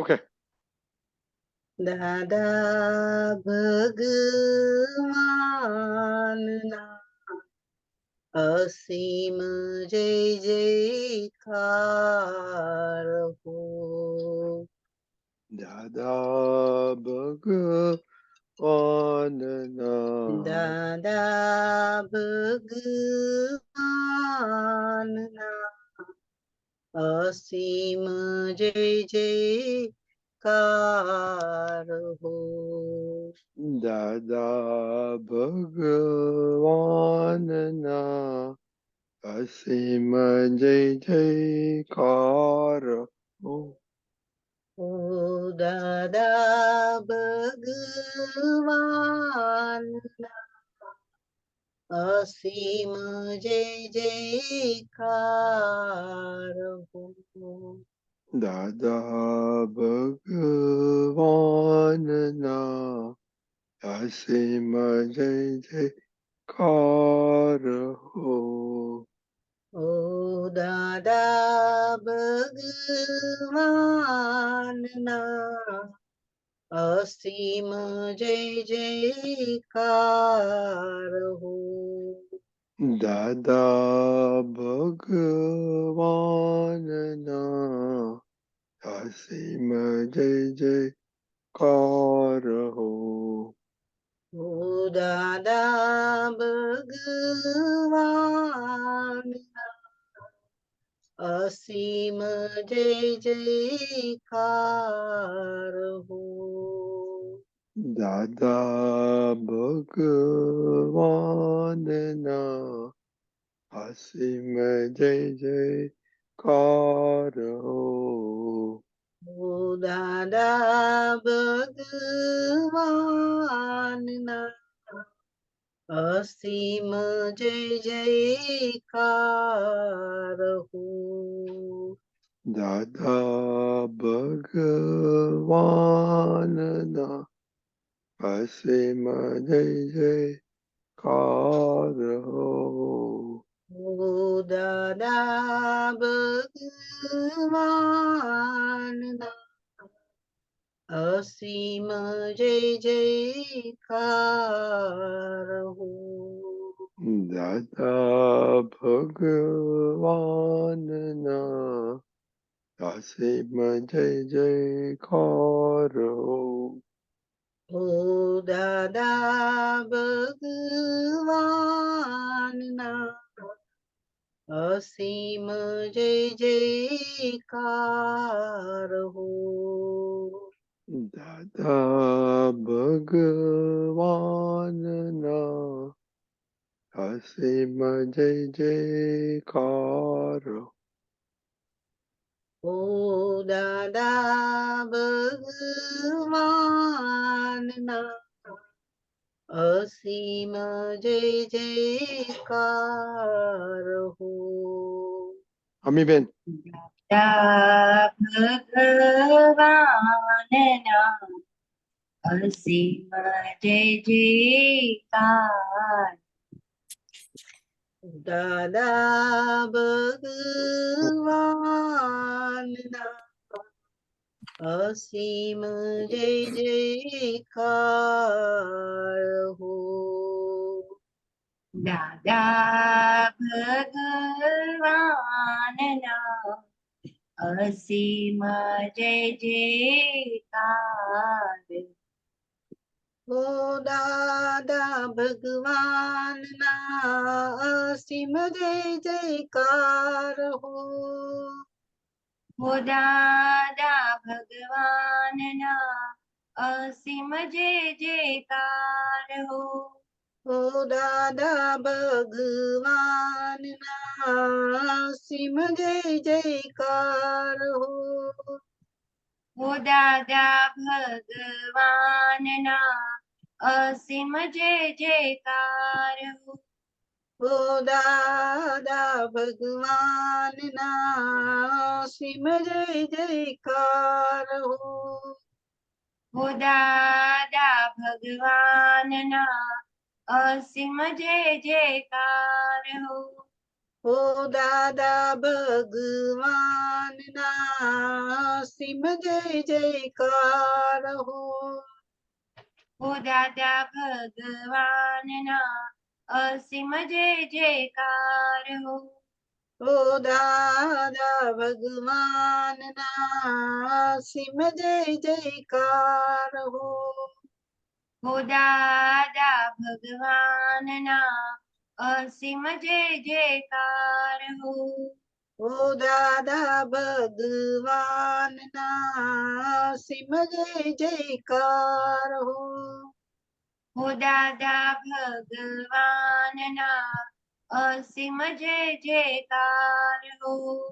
Okay. દાદા ભગવાનના અસીમ જય જયકાર હો. દાદા ભગવાનના દાદા ભગવાનના અસીમ જય જયકાર હો. દાદા ભગવાનના અસીમ જય જયકાર હો. ઓ દાદા ભગવાનના અસીમ જય જયકાર હો. દાદા ભગવાનના અસીમ જય જયકાર હો. ઓ દાદા ભગવાનના અસીમ જય જયકાર હો. દાદા ભગવાનના અસીમ જય જયકાર હો. ઓ દાદા ભગવાનના અસીમ જય જયકાર હો. દાદા ભગવાનના અસીમ જય જયકાર હો. ઓ દાદા ભગવાનના અસીમ જય જયકાર હો. દાદા ભગવાનના અસીમ જય જયકાર હો. ઓ દાદા ભગવાનના અસીમ જય જયકાર હો. દાદા ભગવાનના અસીમ જય જયકાર હો. ઓ દાદા ભગવાનના અસીમ જય જયકાર હો. દાદા ભગવાનના અસીમ જય જયકાર ઓ દાદા ભગવાનના અસીમ જય જયકાર હો. અમીબેન. દાદા ભગવાનના અસીમ જય જયકાર. દાદા ભગવાનના અસીમ જય જયકાર હો. દાદા ભગવાનના અસીમ જય જયકાર. ઓ દાદા ભગવાનના અસીમ જય જયકાર હો. હો દાદા ભગવાનના અસીમ જય જયકાર હો. ઓ દાદા ભગવાનના અસીમ જય જયકાર હો. હો દાદા ભગવાનના અસીમ જય જયકાર હો. ઓ દાદા ભગવાનના અસીમ જય જયકાર હો. હો દાદા ભગવાનના અસીમ જય જયકાર હો. હો દાદા ભગવાનના સિમ જય જયકાર હો હો દાદા ભગવાનના અસીમ જય જયકાર હો હો દાદા ભગવાનના સિમ જય જયકાર હો હો દાદા ભગવાનના અસીમ જય જયકાર હો હો દાદા ભગવાનના સિમ જય જયકાર હો હો દાદા ભગવાનના અસીમ જય જયકાર હો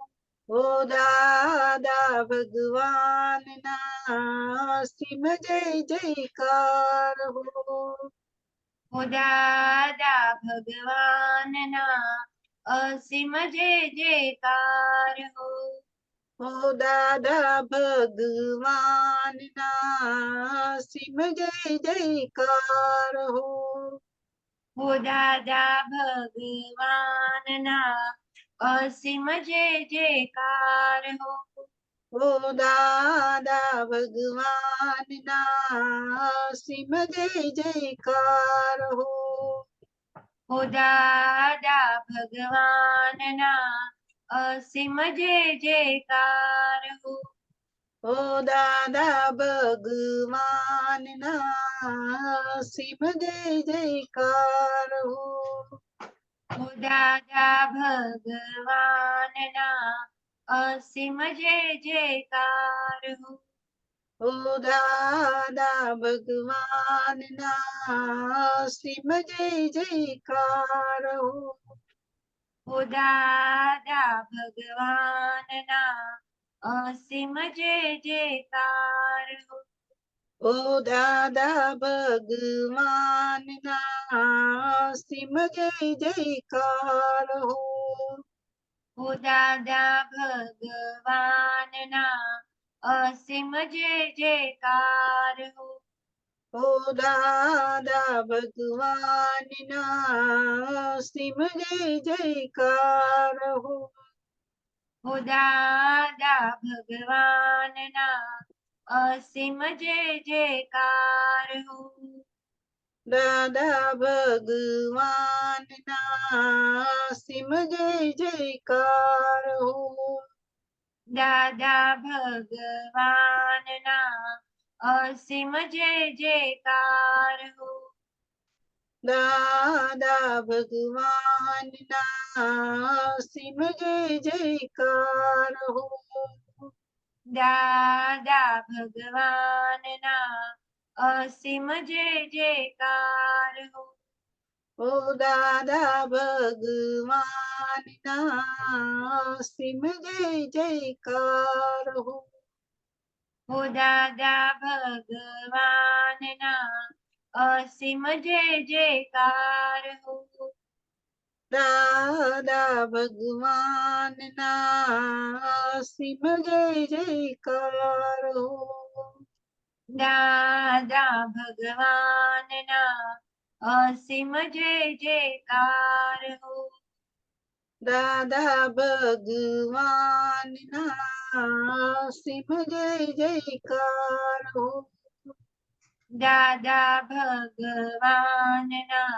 હો દાદા ભગવાનના સિમ જય જયકાર હો હો દાદા ભગવાનના અસીમ જય જયકાર હો હો દાદા ભગવાનના સિમ જય જયકાર હો હો દાદા ભગવાનના અસીમ જય જયકાર હો હો દાદા ભગવાનના સિમ જય જયકાર હો હો દાદા ભગવાનના અસીમ જય જયકાર હો હો દાદા ભગવાનના સિમ જય જયકાર હો હો દાદા ભગવાનના અસીમ જય જયકાર હો હો દાદા ભગવાનના સિમ જય જયકાર હો હો દાદા ભગવાનના અસીમ જય જયકાર હો હો દાદા ભગવાનના સિમ જય જયકાર હો હો દાદા ભગવાનના અસીમ જય જયકાર હો હો દાદા ભગવાનના સિમ જય જયકાર હો હો દાદા ભગવાનના અસીમ જય જયકાર હો દાદા ભગવાનના સિમ જય જયકાર હો દાદા ભગવાનના અસીમ જય જયકાર હો દાદા ભગવાનના સિમ જય જયકાર હો દાદા ભગવાનના અસીમ જય જયકાર હો હો દાદા ભગવાનના સિમ જય જયકાર હો હો દાદા ભગવાનના અસીમ જય જયકાર હો દાદા ભગવાનના સિમ જય જયકાર હો દાદા ભગવાનના અસીમ જય જયકાર હો દાદા ભગવાનના સિમ જય જયકાર હો દાદા ભગવાનના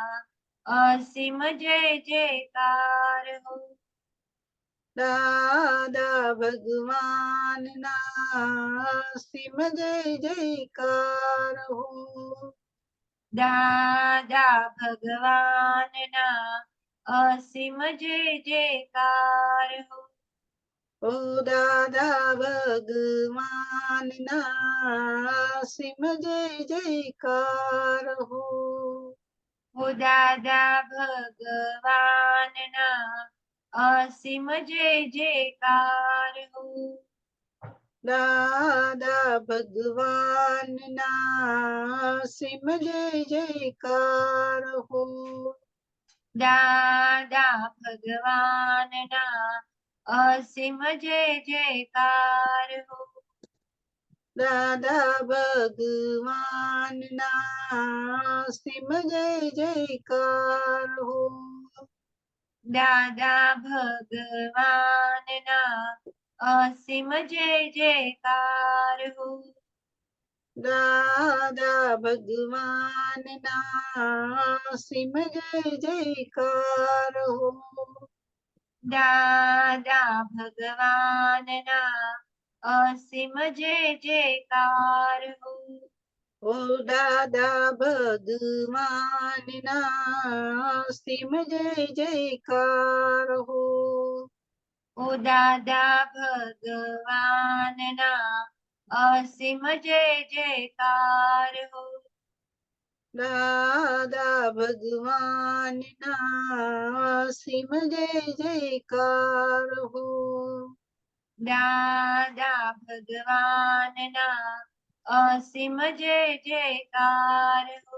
અસીમ જય જયકાર હો દાદા ભગવાનના સિમ જય જયકાર હો દાદા ભગવાનના અસીમ જય જયકાર હો ઓ દાદા ભગવાનના સિમ જય જયકાર હો હો દાદા ભગવાનના અસીમ જય જયકાર હો દાદા ભગવાનના સિમ જય જયકાર હો દાદા ભગવાનના અસીમ જય જયકાર હો દાદા ભગવાનના સિમ જય જયકાર હો દાદા ભગવાનના અસીમ જય જયકાર હો. દાદા ભગવાનના સિમ જય જયકાર હો. દાદા ભગવાનના અસીમ જય જયકાર હો. ઓ દાદા ભગવાનના સિમ જય જયકાર હો. ઓ દાદા ભગવાનના અસીમ જય જયકાર હો. દાદા ભગવાનના સિમ જય જયકાર હો. દાદા ભગવાનના અસીમ જય જયકાર હો.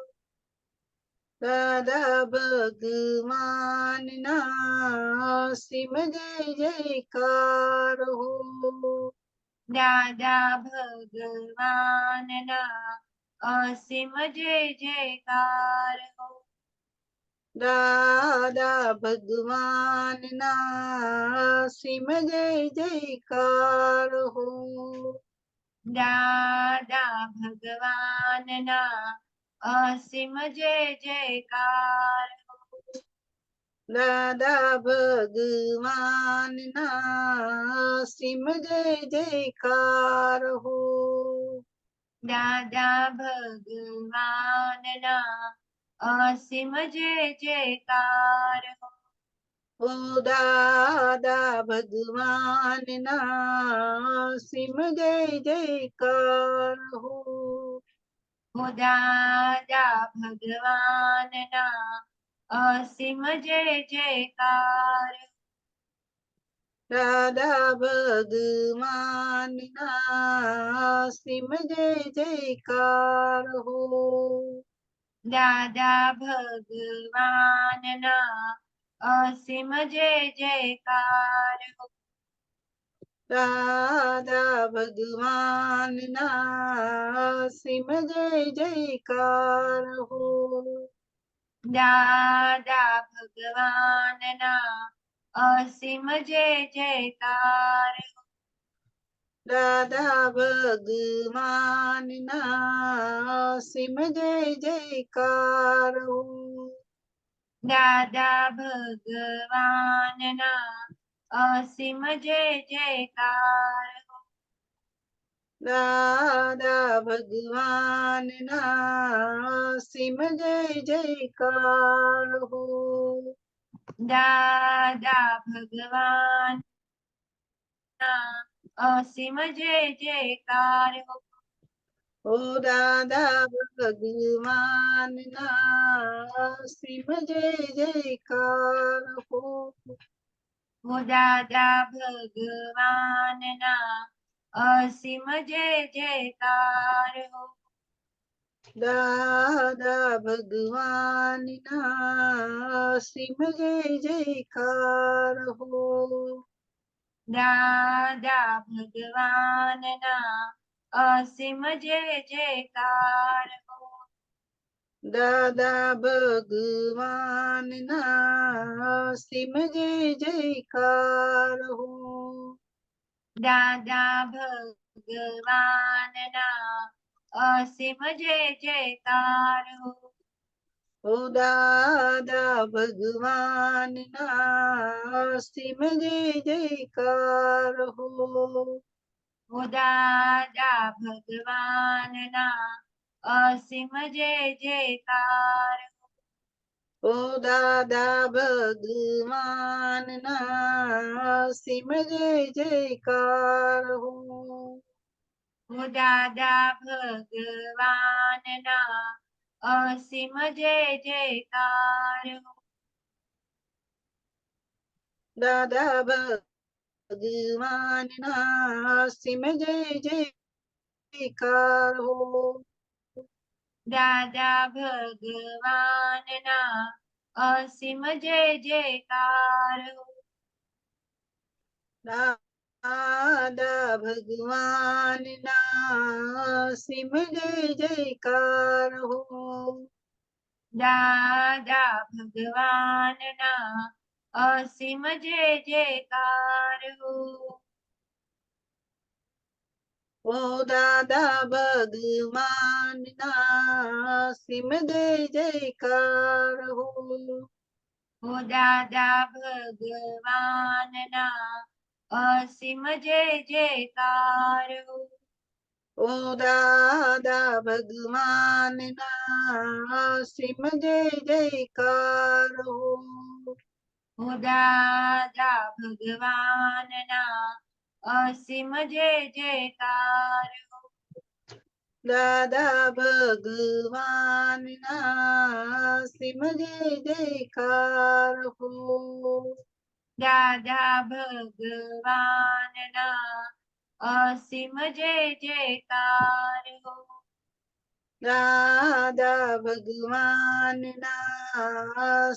દાદા ભગવાનના સિમ જય જયકાર હો. દાદા ભગવાનના અસીમ જય જયકાર હો. દાદા ભગવાનના સિમ જય જયકાર હો. દાદા ભગવાનના અસીમ જય જયકાર હો. દાદા ભગવાનના સિમ જય જયકાર હો. દાદા ભગવાનના અસીમ જય જયકાર હો. ઓ દાદા ભગવાનના સિમ જય જયકાર હો. ઓ દાદા ભગવાનના અસીમ જય જયકાર હો. દાદા ભગવાનના સિમ જય જયકાર હો. દાદા ભગવાનના અસીમ જય જયકાર હો. દાદા ભગવાનના સિમ જય જયકાર હો. દાદા ભગવાનના અસીમ જય જયકાર હો. દાદા ભગવાનના સિમ જય જયકાર હો. દાદા ભગવાનના અસીમ જય જયકાર હો. દાદા ભગવાનના સિમ જય જયકાર હો. દાદા ભગવાનના અસીમ જય જયકાર હો. ઓ દાદા ભગવાનના સિમ જય જયકાર હો. ઓ દાદા ભગવાનના અસીમ જય જયકાર હો. દાદા ભગવાનના સિમ જય જયકાર હો. દાદા ભગવાનના અસીમ જય જયકાર હો. દાદા ભગવાનના સિમ જય જયકાર હો. દાદા ભગવાનના અસીમ જય જયકાર હો. ઓ દાદા ભગવાનના સિમ જય જયકાર હો. ઓ દાદા ભગવાનના અસીમ જય જયકાર હો. ઓ દાદા ભગવાનના સિમ જય જયકાર હો. ઓ દાદા ભગવાનના અસીમ જય જયકાર હો. દાદા ભગવાનના સિમ જય જયકાર હો. દાદા ભગવાનના અસીમ જય જયકાર હો. દાદા ભગવાનના સિમ જય જયકાર હો. દાદા ભગવાનના અસીમ જય જયકાર હો. ઓ દાદા ભગવાનના સિમ જય જયકાર હો. હો દાદા ભગવાનના અસીમ જય જયકાર હો. ઓ દાદા ભગવાનના સિમ જય જયકાર હો. હો દાદા ભગવાનના અસીમ જય જયકાર હો. દાદા ભગવાનના સિમ જય જયકાર હો. દાદા ભગવાનના અસીમ જય જયકાર હો. દાદા ભગવાનના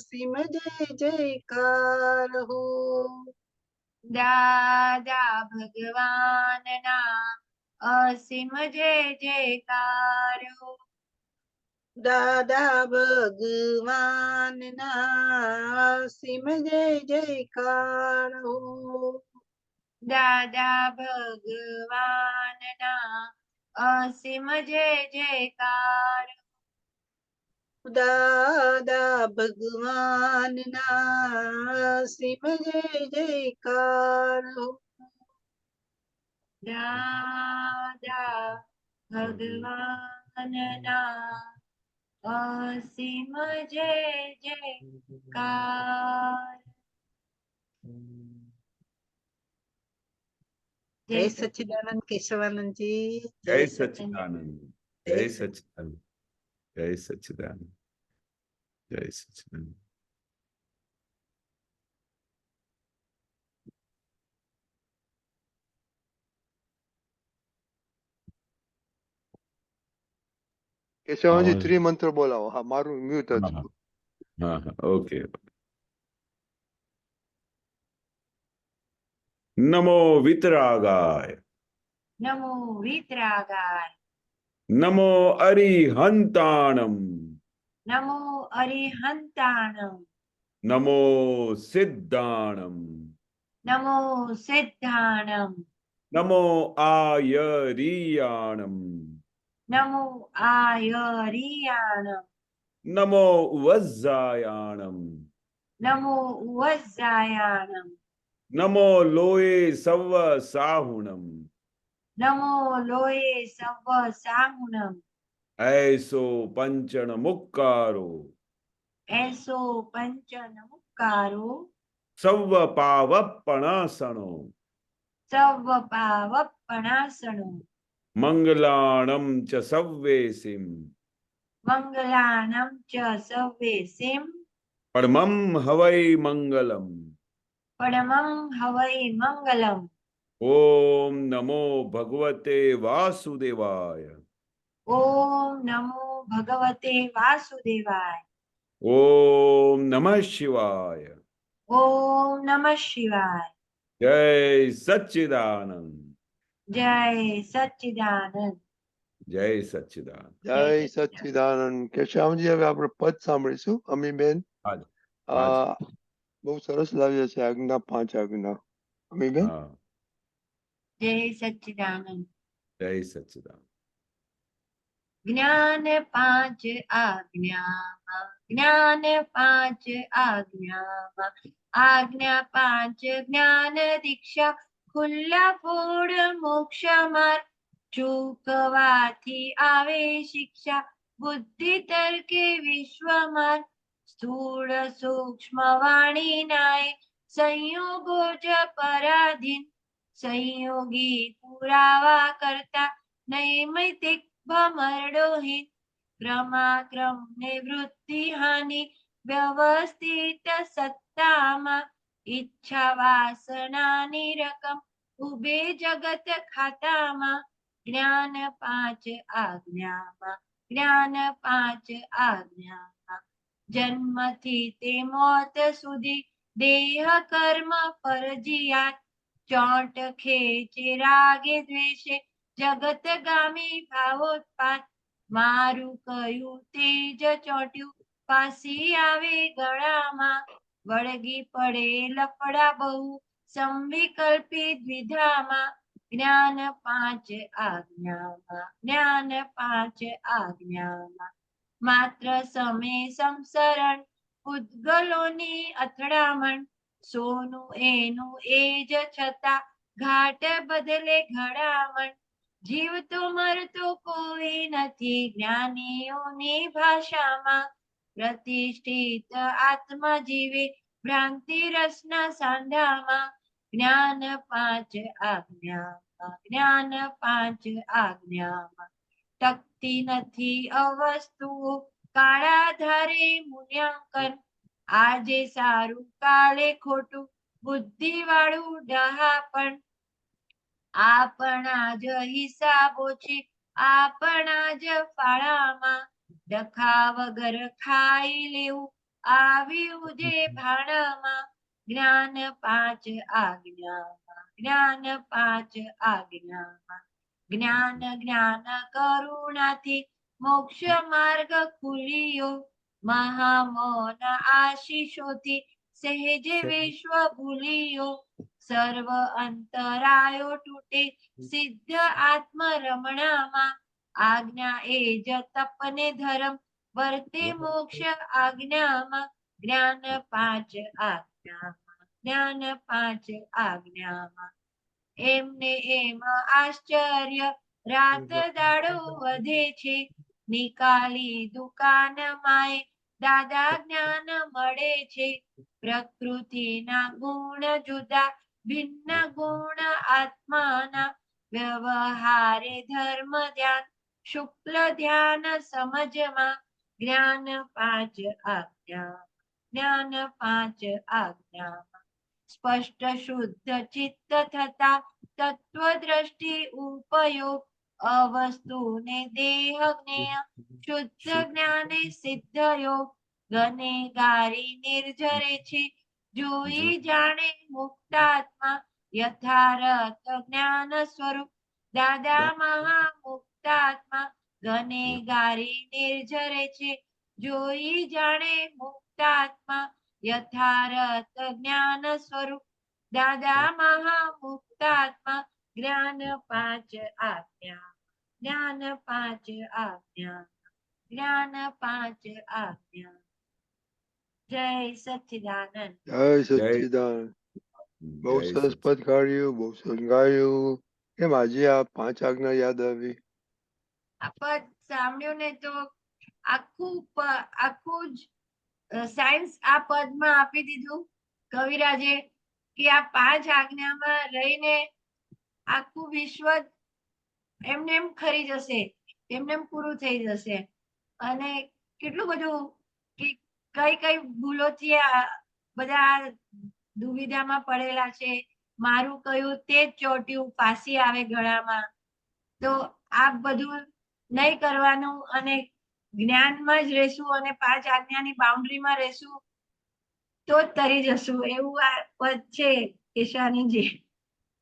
સિમ જય જયકાર હો. દાદા ભગવાનના અસીમ જય જયકાર હો. દાદા ભગવાનના સિમ જય જયકાર હો. દાદા ભગવાનના અસીમ જય જયકાર હો. દાદા ભગવાનના સિમ જય જયકાર હો. દાદા ભગવાનના અસીમ જય જયકાર. જય સચ્ચિદાનંદ કેશવાનંદજી. જય સચ્ચિદાનંદ. જય સચ્ચિદાનંદ. જય સચ્ચિદાનંદ. જય સચ્ચિદાનંદ. કેશવજી આવાજ. ત્રિમંત્ર બોલાવો. હા, મારું મ્યુટ હા, હતું. હા. હા, હા. ઓકે. નમો વિતરાગાય. નમો વિતરાગાય. નમો અરિહંતાણમ. નમો અરિહંતાણમ. નમો સિદ્ધાણમ. નમો સિદ્ધાણમ. નમો આયરિયાણમ. નમો આયરિયાણમ. નમો વજ્જાયાણમ. નમો વજ્જાયાણમ. નમો લોએ સવ સાહુણમ. નમો લોયે સવ સાહુણમ. ऐसो पंचन मुक्कारो એસો પંચનમુક્કારો સવ પાવપણાસણો સવ પાવપણાસણો મંગલાણમ ચ સવ્વેસિમ મંગલાનમ ચ સવ્વેસિમ પરમમ હવૈ મંગલમ. પરમં હવૈ મંગલમ. ઓમ નમો ભગવતે વાસુદેવાય. ઓમ નમો ભગવતે વાસુદેવાય. ઓમ નમઃ શિવાય. ઓમ નમઃ શિવાય. જય સચ્ચિદાનંદ. જય સચ્ચિદાનંદ. જય સચ્ચિદાનંદ. જય સચ્ચિદાનંદ. કેશવજી હવે આપણે પદ સાંભળીશું. અમીબેન હાજ આ બહુ સરસ લાવ્યા છે આજ્ઞા, 5 આજ્ઞા. અમીબેન. હા. જય સચ્ચિદાનંદ. જય સચ્ચિદાનંદ. જ્ઞાન 5 આજ્ઞામાં, જ્ઞાન 5 આજ્ઞામાં, આજ્ઞા 5 જ્ઞાન દીક્ષા, ખુલ્લા ફોડ મોક્ષ માર્ગ, ચૂકવાથી આવે શિક્ષા, બુદ્ધિ તર્કે વિશ્વમાર્ગ, સ્થૂળ સૂક્ષ્મ વાણી નાય, સંયોગો જ પરાધીન, સંયોગી પુરાવા કરતા, નૈમિતિક ભમરડોહીન, ક્રમાક્રમ નિવૃત્તિ હાનિ, વ્યવસ્થિત સત્તામાં, ઈચ્છા વાસનાની રકમ, ઉભે જગત ખાતામાં, જ્ઞાન 5 આજ્ઞામાં, જ્ઞાન 5 આજ્ઞામાં, જન્મથી તે મોત સુધી, દેહ કર્મ ફરજિયાત, ચોંટ ખેચે રાગે દ્વેષે, જગતગામી ભાવોત્પાત, મારું કયું તેજ ચોંટ્યું, પાસી આવે ગળામાં, વળગી પડે લફડા બહુ સંવિકલ્પી દ્વિધામાં જ્ઞાન પાંચ આજ્ઞામાં જ્ઞાન પાંચ આજ્ઞામાં માત્ર સમે સંસરણ પૂતગલોની અથડામણ સોનું એનું એ જ છતાં ઘાટ બદલે ઘડામણ જીવતો મરતો કોઈ નથી જ્ઞાનીઓની ભાષામાં પ્રતિષ્ઠિત આત્મા જીવે ભ્રાંતિ રસના સાંધામાં જ્ઞાન પાંચ આજ્ઞામાં જ્ઞાન પાંચ આજ્ઞામાં ટકતી નથી અવસ્તુઓ કાળા ધારે મૂલ્યાંકન આજે સારું કાલે ખોટું બુદ્ધિ વાળું ડહાપણ આપણા જ હિસાબો છે આપણા જ ફાળામાં ડખા વગર ખાઈ લેવું આવ્યું જે ભાણામાં જ્ઞાન પાંચ આજ્ઞામાં જ્ઞાન પાંચ આજ્ઞામાં જ્ઞાન જ્ઞાન કરુણાથી મોક્ષ માર્ગ ખુલ્યો મહામૌન આશીષોથી સહેજ વિશ્વ ભૂલ્યો સર્વ અંતરાયો તૂટે સિદ્ધ આત્મ રમણામાં આજ્ઞા એ જ તપને ધર્મ વર્તે મોક્ષ આજ્ઞામાં જ્ઞાન પાંચ આજ્ઞામાં જ્ઞાન પાંચ આજ્ઞામાં એમને એમ આશ્ચર્ય રાત દાડો વધે છે નિકાલી દુકાન માએ દાદા જ્ઞાન મળે છે પ્રકૃતિના ગુણ જુદા ભિન્ન ગુણ આત્માના વ્યવહારે ધર્મ ધ્યાન શુક્લ ધ્યાન સમજમાં જ્ઞાન પાંચ આજ્ઞા જ્ઞાન પાંચ આજ્ઞામાં સ્પષ્ટ શુદ્ધ ચિત્ત થતા તત્વ દ્રષ્ટિ ઉપયોગ અવસ્તુને દેહ જ્ઞેય શુદ્ધ જ્ઞાને સિદ્ધ યોગ ગનેગારી નિર્જરે છે જોઈ જાણે મુક્તાત્મા યથાર્થ જ્ઞાન સ્વરૂપ દાદા મહામુક્તાત્મા ગનેગારી નિર્જરે છે જોઈ જાણે મુક્તાત્મા યથાર્થ જ્ઞાન સ્વરૂપ દાદા મહામુક્તાત્મા જ્ઞાન પાંચ આજ્ઞા જ્ઞાન પાંચ આજ્ઞા જ્ઞાન પાંચ આજ્ઞા જય સચ્ચિદાનંદ જય સચ્ચિદાનંદ. બહુ જય સરસ સચ્ચિદાનંદ. પદ કાઢ્યું, બહુ સંગાયું. કેમ આજે આ પાંચ આજ્ઞા યાદ આવી? આ પદ સાંભળ્યું ને તો આખું જ સાયન્સ આ પદમાં આપી દીધું કવિરાજે કે આ પાંચ આજ્ઞામાં રહીને આખું વિશ્વ એમને એમ ખરી જશે એમને એમ પૂરું થઈ જશે અને કેટલું બધું કે કઈ કઈ ભૂલોથી આ બધા દુવિધામાં પડેલા છે મારું કયું તે જ ચોટ્યું ફાંસી આવે ગળામાં તો આ બધું નહીં કરવાનું અને જ્ઞાનમાં જ રહેશું અને પાંચ આજ્ઞાની બાઉન્ડ્રીમાં રહેશું તો જ તરી જશું એવું આ પદ છે કેશવાનંદજી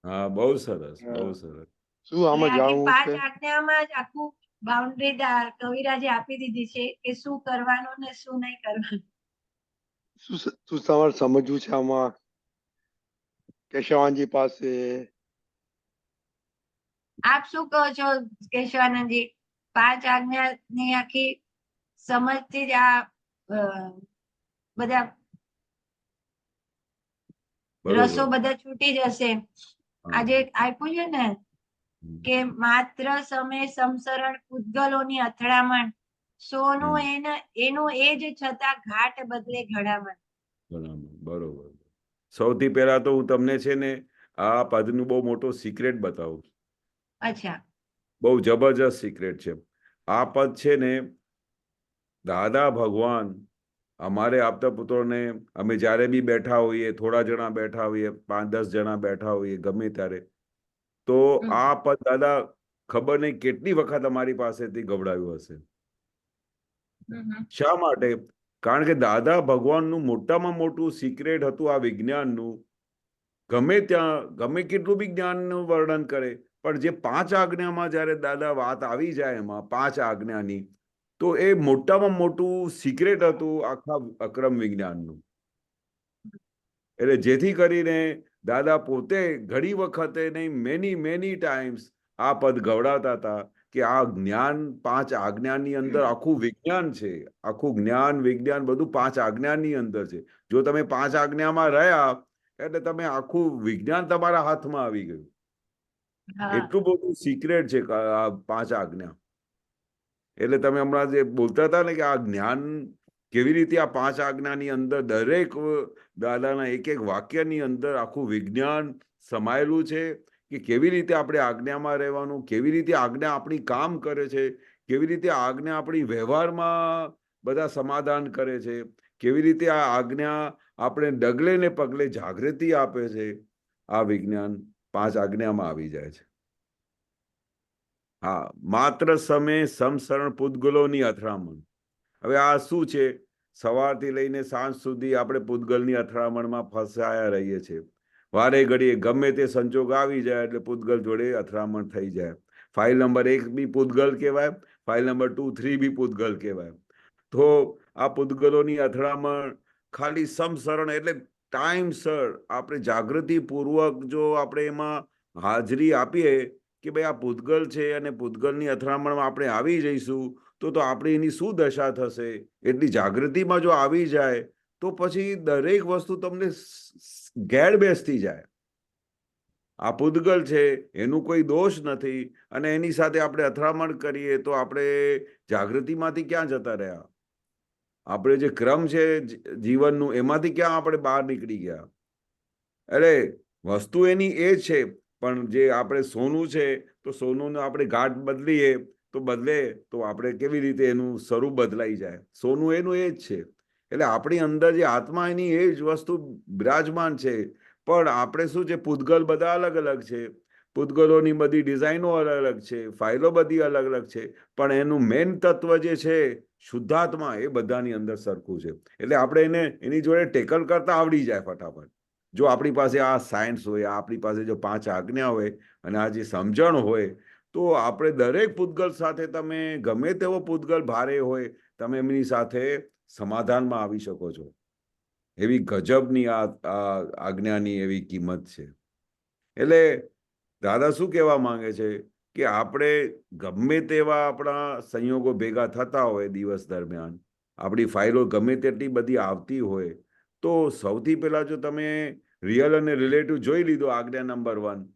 હા, બહુ સરસ, બહુ સરસ. શું આમાં એટલે આખી જાણવું પાંચ છે? આજ્ઞામાં જ આખું બાઉન્ડ્રી કવિરાજે આપી દીધી છે કે શું કરવાનું ને શું નહીં કરવાનું શું તમારે સમજવું છે આમાં કેશવાનજી પાસે? આપ શું કહો છો કેશવાનંદજી પાંચ આજ્ઞાની આખી સમજથી જ આ બધા રસો બરોબર. બધા છૂટી જશે આજે આપ્યું છે ને કે માત્ર સમય સમસરણ પૂતગલોની અથડામણ સોનું એનું એ જ છતાં ઘાટ બદલે ઘડામણ બરોબર. સૌથી પહેલા તો હું તમને છે ને આ પદનું બહુ મોટો સિક્રેટ બતાવું. અચ્છા બહુ જબરજસ્ત સિક્રેટ છે. આ પદ છે ને દાદા ભગવાન અમારે આપતા પુત્રોને અમે જ્યારે બી બેઠા હોઈએ, થોડા જણા બેઠા હોઈએ, 5-10 જણા બેઠા હોઈએ, ગમે ત્યારે તો આ પદ દાદા ખબર નહીં કેટલી વખત અમારી પાસેથી ગવડાવ્યું હશે. શા માટે? કારણ કે દાદા ભગવાનનું મોટામાં મોટું સિક્રેટ હતું આ વિજ્ઞાનનું. ગમે ત્યાં ગમે કેટલું બી જ્ઞાનનું વર્ણન કરે પણ જે પાંચ આજ્ઞામાં જ્યારે દાદા વાત આવી જાય એમાં પાંચ આજ્ઞાની તો એ મોટામાં મોટું સિક્રેટ હતું આખા અક્રમ વિજ્ઞાનનું. એટલે જેથી કરીને દાદા પોતે ઘણી વખતે નહીં, મેની ટાઈમ્સ આ પદ ગવડાવતા હતા કે આ જ્ઞાન 5 આજ્ઞાની અંદર આખું વિજ્ઞાન છે. આખું જ્ઞાન વિજ્ઞાન બધું 5 આજ્ઞાની અંદર છે. જો તમે 5 આજ્ઞામાં રહ્યા એટલે તમે આખું વિજ્ઞાન તમારા હાથમાં આવી ગયું. હા એટલું બધું સિક્રેટ છે આ 5 આજ્ઞા. એટલે તમે હમણાં જે બોલતા હતા ને કે આ જ્ઞાન કેવી રીતે આ 5 આજ્ઞાની અંદર દરેક દાદાના એક વાક્યની અંદર આખું વિજ્ઞાન સમાયેલું છે કે કેવી રીતે આપણે આજ્ઞામાં રહેવાનું, કેવી રીતે આજ્ઞા આપણી કામ કરે છે, કેવી રીતે આજ્ઞા આપણી વ્યવહારમાં બધા સમાધાન કરે છે, કેવી રીતે આ આજ્ઞા આપણે ડગલે ને પગલે જાગૃતિ આપે છે. આ વિજ્ઞાન 5 આજ્ઞામાં આવી જાય છે. હા, માત્ર સમય સમસરણ પૂતગલોની અથડામણ. હવે આ શું છે? સવારથી લઈને સાંજ સુધી આપણે પૂતગલની અથડામણમાં ફસાયા રહીએ છીએ. વારે ઘડીએ ગમે તે સંજોગ આવી જાય એટલે પૂતગલ જોડે અથડામણ થઈ જાય. ફાઇલ નંબર 1 બી પૂતગલ કહેવાય, ફાઇલ નંબર 2, 3 બી પૂતગલ કહેવાય. તો આ પૂતગલોની અથડામણ ખાલી સમસરણ એટલે ટાઈમસર આપણે જાગૃતિપૂર્વક જો આપણે એમાં હાજરી આપીએ કે ભાઈ આ પૂતગલ છે અને પૂતગલની અથડામણમાં આપણે આવી જઈશું તો આપણે એની શું દશા થશે, એટલી જાગૃતિમાં જો આવી જાય તો પછી દરેક વસ્તુ તમને ઘેર બેસતી જાય. આ પૂતગલ છે એનું કોઈ દોષ નથી અને એની સાથે આપણે અથડામણ કરીએ તો આપણે જાગૃતિમાંથી ક્યાં જતા રહ્યા? આપણે જે ક્રમ છે જીવનનું એમાંથી ક્યાં આપણે બહાર નીકળી ગયા? એટલે વસ્તુ એની એ છે, પણ જે આપણે સોનું છે તો સોનુંને આપણે ઘાટ બદલીએ તો બદલે તો આપણે કેવી રીતે એનું સ્વરૂપ બદલાઈ જાય? સોનું એનું એ જ છે. એટલે આપણી અંદર જે આત્મા એની એ જ વસ્તુ બિરાજમાન છે, પણ આપણે શું છે, પૂતગલ બધા અલગ અલગ છે, પૂતગલોની બધી ડિઝાઇનો અલગ અલગ છે, ફાઇલો બધી અલગ અલગ છે, પણ એનું મેન તત્વ જે છે શુદ્ધાત્મા એ બધાની અંદર સરખું છે. એટલે આપણે એને એની જોડે ટેકલ કરતા આવડી જાય ફટાફટ. જો આપણી પાસે આ સાયન્સ હોય, આપણી પાસે જો 5 આજ્ઞા હોય અને આ જે સમજણ હોય તો આપણે દરેક પૂતગલ સાથે તમે ગમે તેવો પૂતગલ ભારે હોય તમે એમની સાથે સમાધાનમાં આવી શકો છો. એવી ગજબની આ આજ્ઞાની એવી કિંમત છે. એટલે દાદા શું કહેવા માંગે છે કે આપણે ગમે તેવા આપણા સંયોગો ભેગા થતા હોય દિવસ દરમિયાન, આપણી ફાઇલો ગમે તેટલી બધી આવતી હોય તો સૌથી પહેલા જો તમે રિયલ અને રિલેટિવ જોઈ લીધો આજ્ઞા નંબર 1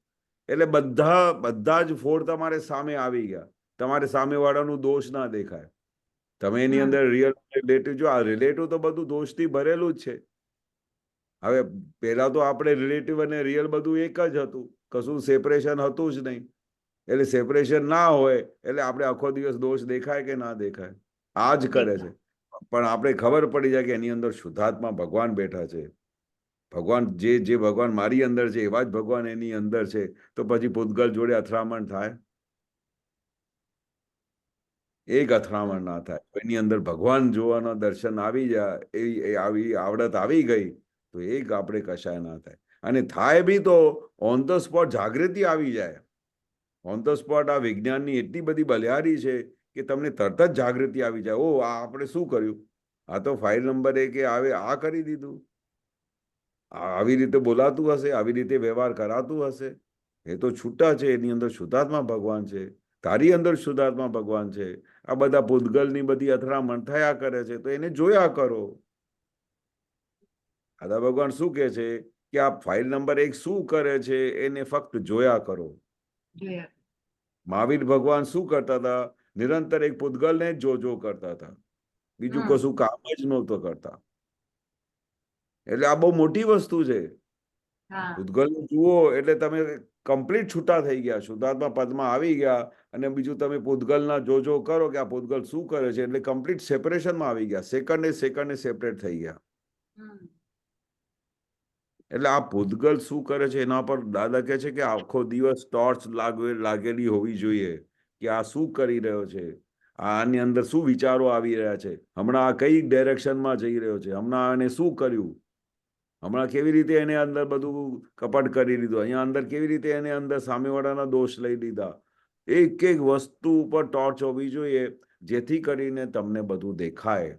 એટલે બધા જ ફોડ તમારે સામે આવી ગયા. તમારે સામેવાળાનું દોષ ના દેખાય. તમે એની અંદર રિયલ રિલેટિવ જો, આ રિલેટિવ તો બધું દોષથી ભરેલું જ છે. હવે પહેલા તો આપણે રિલેટિવ અને રિયલ બધું એક જ હતું, કશું સેપરેશન હતું જ નહીં. એટલે સેપરેશન ના હોય એટલે આપણે આખો દિવસ દોષ દેખાય કે ના દેખાય? આ જ કરે છે. પણ આપણે ખબર પડી જાય કે એની અંદર શુદ્ધાત્મા ભગવાન બેઠા છે. ભગવાન જે ભગવાન મારી અંદર છે એવા જ ભગવાન એની અંદર છે, તો પછી પૂતગલ જોડે અથડામણ થાય? એક અથડામણ ના થાય. એની અંદર ભગવાન જોવાનો દર્શન આવી જાય, એ આવી આવડત આવી ગઈ તો એક આપણે કશાય ના થાય. અને થાય બી તો ઓન ધ સ્પોટ જાગૃતિ આવી જાય. ઓન ધ સ્પોટ આ વિજ્ઞાનની એટલી બધી બલિહારી છે કે તમને તરત જ જાગૃતિ આવી જાય. ઓ આ આપણે શું કર્યું? આ તો ફાઇલ નંબર 1 આવે આ કરી દીધું. આવી રીતે બોલાતું હશે, આવી રીતે વ્યવહાર કરાતું હશે. એ તો છૂટા છે, એની અંદર શુદ્ધાત્મા ભગવાન છે, તારી અંદર શુદ્ધાત્મા ભગવાન છે. આ બધા પૂતગલની બધી અથડામણ થયા કરે છે તો એને જોયા કરો. દાદા ભગવાન શું કહે છે કે આ ફાઇલ નંબર 1 શું કરે છે એને ફક્ત જોયા કરો. મહાવીર ભગવાન શું કરતા હતા? નિરંતર એક પૂતગલને જો કરતા હતા, બીજું કશું કામ જ નહોતો કરતા. એટલે આ બહુ મોટી વસ્તુ છે. પૂતગલને જુઓ એટલે તમે કમ્પ્લીટ છૂટા થઈ ગયા, શુદ્ધાત્મા પદમાં આવી ગયા. અને બીજું તમે પૂતગલના જો કરો કે આ પૂતગલ શું કરે છે એટલે કમ્પ્લીટ સેપરેશનમાં આવી ગયા. સેકન્ડે સેપરેટ થઈ ગયા. એટલે આ પૂતગલ શું કરે છે એના પર દાદા કહે છે કે આખો દિવસ ટોર્ચ લાગેલી હોવી જોઈએ કે આ શું કરી રહ્યો છે, આની અંદર શું વિચારો આવી રહ્યા છે, હમણાં આ કઈ ડાયરેક્શનમાં જઈ રહ્યો છે, હમણાં એને શું કર્યું, હમણાં કેવી રીતે એને અંદર બધું કપટ કરી લીધું, અહીંયા અંદર કેવી રીતે એને અંદર સામેવાળાના દોષ લઈ લીધા. એક વસ્તુ ઉપર ટોર્ચ હોવી જોઈએ જેથી કરીને તમને બધું દેખાય.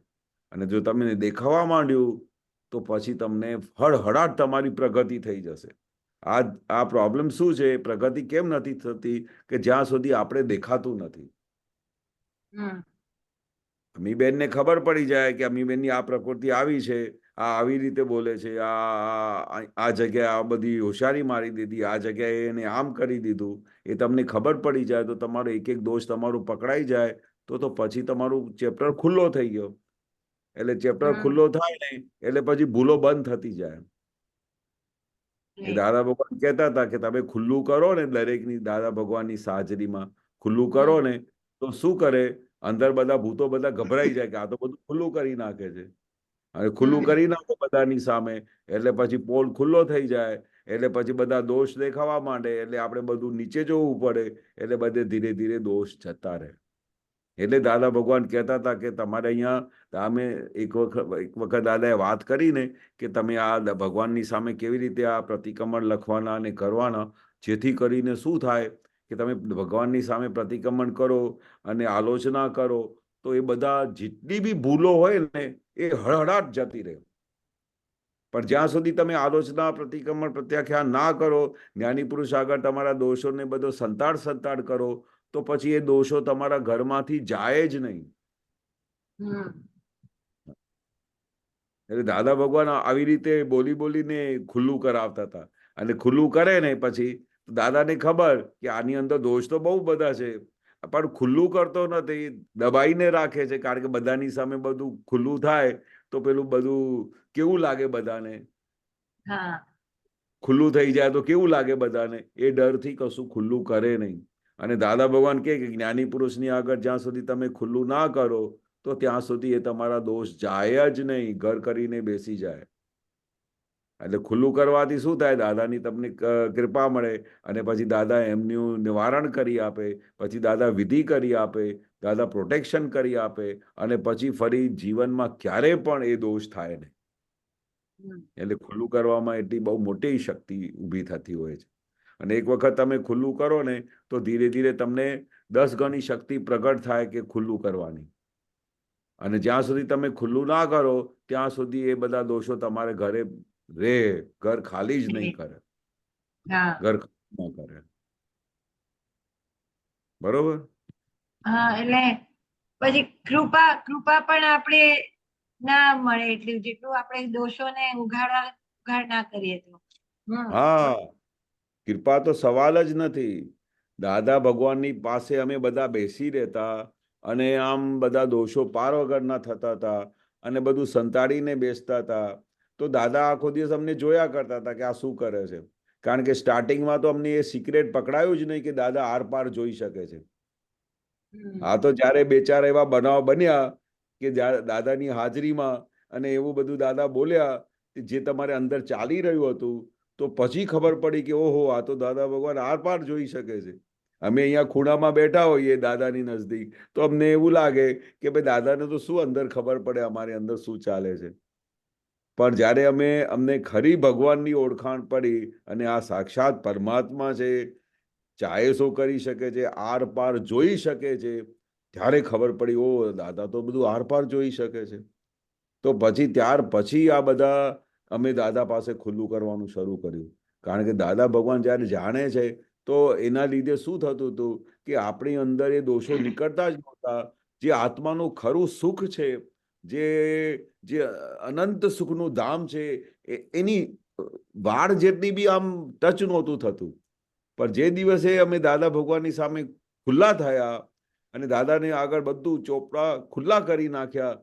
અને જો તમને દેખાવા માંડ્યું તો પછી તમને હળહળાટ તમારી પ્રગતિ થઈ જશે. આ પ્રોબ્લેમ શું છે? પ્રગતિ કેમ નથી થતી? કે જ્યાં સુધી આપણે દેખાતું નથી. અમીબેનને ખબર પડી જાય કે અમીબેનની આ પ્રકૃતિ આવી છે, આ આવી રીતે બોલે છે, આ જગ્યાએ આ બધી હોશિયારી મારી દીધી, આ જગ્યાએ એને આમ કરી દીધું, એ તમને ખબર પડી જાય તો તમારો એક એક દોષ તમારું પકડાઈ જાય તો પછી તમારું ચેપ્ટર ખુલ્લો થઈ ગયો. એટલે ચેપ્ટર ખુલ્લો થાય ને એટલે પછી ભૂલો બંધ થતી જાય. એ દાદા ભગવાન કહેતા હતા કે તમે ખુલ્લું કરો ને દરેકની દાદા ભગવાનની હાજરીમાં ખુલ્લું કરો ને તો શું કરે? અંદર બધા ભૂતો બધા ગભરાઈ જાય કે આ તો બધું ખુલ્લું કરી નાખે છે. અને ખુલ્લું કરી નાખો બધાની સામે એટલે પછી પોલ ખુલ્લો થઈ જાય એટલે પછી બધા દોષ દેખાવા માંડે એટલે આપણે બધું નીચે જોવું પડે એટલે બધે ધીરે ધીરે દોષ જતા રહે. એટલે દાદા ભગવાન કહેતા હતા કે તમારે અહીંયા અમે એક વખત દાદાએ વાત કરીને કે તમે આ ભગવાનની સામે કેવી રીતે આ પ્રતિક્રમણ લખવાના અને કરવાના, જેથી કરીને શું થાય કે તમે ભગવાનની સામે પ્રતિક્રમણ કરો અને આલોચના કરો તો એ બધા જેટલી બી ભૂલો હોય ને એ હળહળાટ જતી રહે. પણ જ્યાં સુધી તમે આલોચના પ્રતિક્રમણ પ્રત્યાખ્યાન ના કરો, જ્ઞાની પુરુષ આગળ તમારા દોષોને બધો સંતાડ કરો તો પછી એ દોષો તમારા ઘરમાંથી જાય જ નહીં. એટલે દાદા ભગવાન આવી રીતે બોલીને ખુલ્લું કરાવતા હતા. અને ખુલ્લું કરે ને પછી દાદાને ખબર કે આની અંદર દોષ તો બહુ બધા છે, પણ ખુલ્લું કરતો નથી, દબાઈને રાખે છે. કારણ કે બધાની સામે બધું ખુલ્લું થાય તો પેલું બધું કેવું લાગે બધાને, ખુલ્લું થઈ જાય તો કેવું લાગે બધાને, એ ડરથી કશું ખુલ્લું કરે નહીં. અને દાદા ભગવાન કે જ્ઞાની પુરુષની આગળ જ્યાં સુધી તમે ખુલ્લું ના કરો તો ત્યાં સુધી એ તમારા દોષ જાય જ નહીં, ઘર કરીને બેસી જાય. એટલે ખુલ્લું કરવાથી શું થાય? દાદાની તમને કૃપા મળે અને પછી દાદા એમનું નિવારણ કરી આપે, પછી દાદા વિધિ કરી આપે, દાદા પ્રોટેક્શન કરી આપે અને પછી ફરી જીવનમાં ક્યારે પણ એ દોષ થાય નહીં. એટલે ખુલ્લું કરવામાં એટલી બહુ મોટી શક્તિ ઊભી થતી હોય છે. અને એક વખત તમે ખુલ્લું કરો ને તો ધીરે ધીરે તમને 10 ગણી શક્તિ પ્રગટ થાય કે ખુલ્લું કરવાની. અને જ્યાં સુધી તમે ખુલ્લું ના કરો ત્યાં સુધી એ બધા દોષો તમારે ઘરે રે, ઘર ખાલી જ નહીં કરે, ઘર ના કરે. બરોબર? એટલે પછી કૃપા પણ આપણે ના મળે એટલું, જેટલું આપણે દોષોને ઉઘાડ ના કરીએ તો. હા, કૃપા તો સવાલ જ નથી. દાદા ભગવાનની પાસે અમે બધા બેસી રહેતા અને આમ બધા દોષો પાર વગરના થતા હતા અને બધું સંતાડીને બેસતા હતા. તો દાદા આખો દિવસ અમને જોયા કરતા હતા કે આ શું કરે છે. કારણ કે સ્ટાર્ટિંગમાં તો અમને એ સિક્રેટ પકડાયું જ નહીં કે દાદા આરપાર જોઈ શકે છે. આ તો જ્યારે 2-4 એવા બનાવ બન્યા કે દાદાની હાજરીમાં અને એવું બધું દાદા બોલ્યા જે તમારે અંદર ચાલી રહ્યું હતું તો પછી ખબર પડી કે ઓહો, આ તો દાદા ભગવાન આરપાર જોઈ શકે છે. અમે અહીંયા ખૂણામાં બેઠા હોઈએ દાદાની નજદીક તો અમને એવું લાગે કે ભાઈ દાદાને તો શું અંદર ખબર પડે અમારી અંદર શું ચાલે છે. પણ જ્યારે અમને ખરી ભગવાનની ઓળખાણ પડી અને આ સાક્ષાત પરમાત્મા છે, ચાહે શું કરી શકે છે, આર પાર જોઈ શકે છે, ત્યારે ખબર પડી ઓ દાદા તો બધું આર પાર જોઈ શકે છે. તો પછી ત્યાર પછી આ બધા અમે દાદા પાસે ખુલ્લું કરવાનું શરૂ કર્યું. કારણ કે દાદા ભગવાન જ્યારે જાણે છે તો એના લીધે શું થતું હતું કે આપણી અંદર એ દોષો નીકળતા જ નહોતા. જે આત્માનું ખરું સુખ છે, જે અનંત સુખનું ધામ છે, એની વાળ જેટલી બી આમ ટચ નહોતું થતું. પણ જે દિવસે અમે દાદા ભગવાનની સામે ખુલ્લા થયા અને દાદાને આગળ બધું ચોપડા ખુલ્લા કરી નાખ્યા,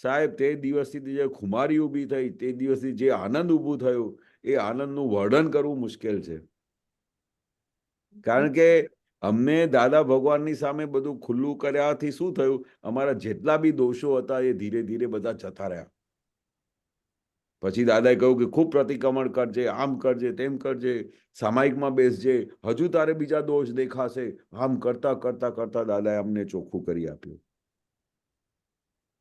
સાહેબ, તે દિવસથી જે ખુમારી ઊભી થઈ, તે દિવસથી જે આનંદ ઊભું થયું એ આનંદનું વર્ણન કરવું મુશ્કેલ છે. કારણ કે અમને દાદા ભગવાનની સામે બધું ખુલ્લું કર્યાથી શું થયું, અમારા જેટલા બી દોષો હતા એ ધીરે ધીરે બધા જતા રહ્યા. પછી દાદાએ કહ્યું કે ખૂબ પ્રતિક્રમણ કરજે, આમ કરજે, તેમ કરજે, સામાયિકમાં બેસજે, હજુ તારે બીજા દોષ દેખાશે. આમ કરતા કરતા કરતા દાદાએ અમને ચોખ્ખું કરી આપ્યું.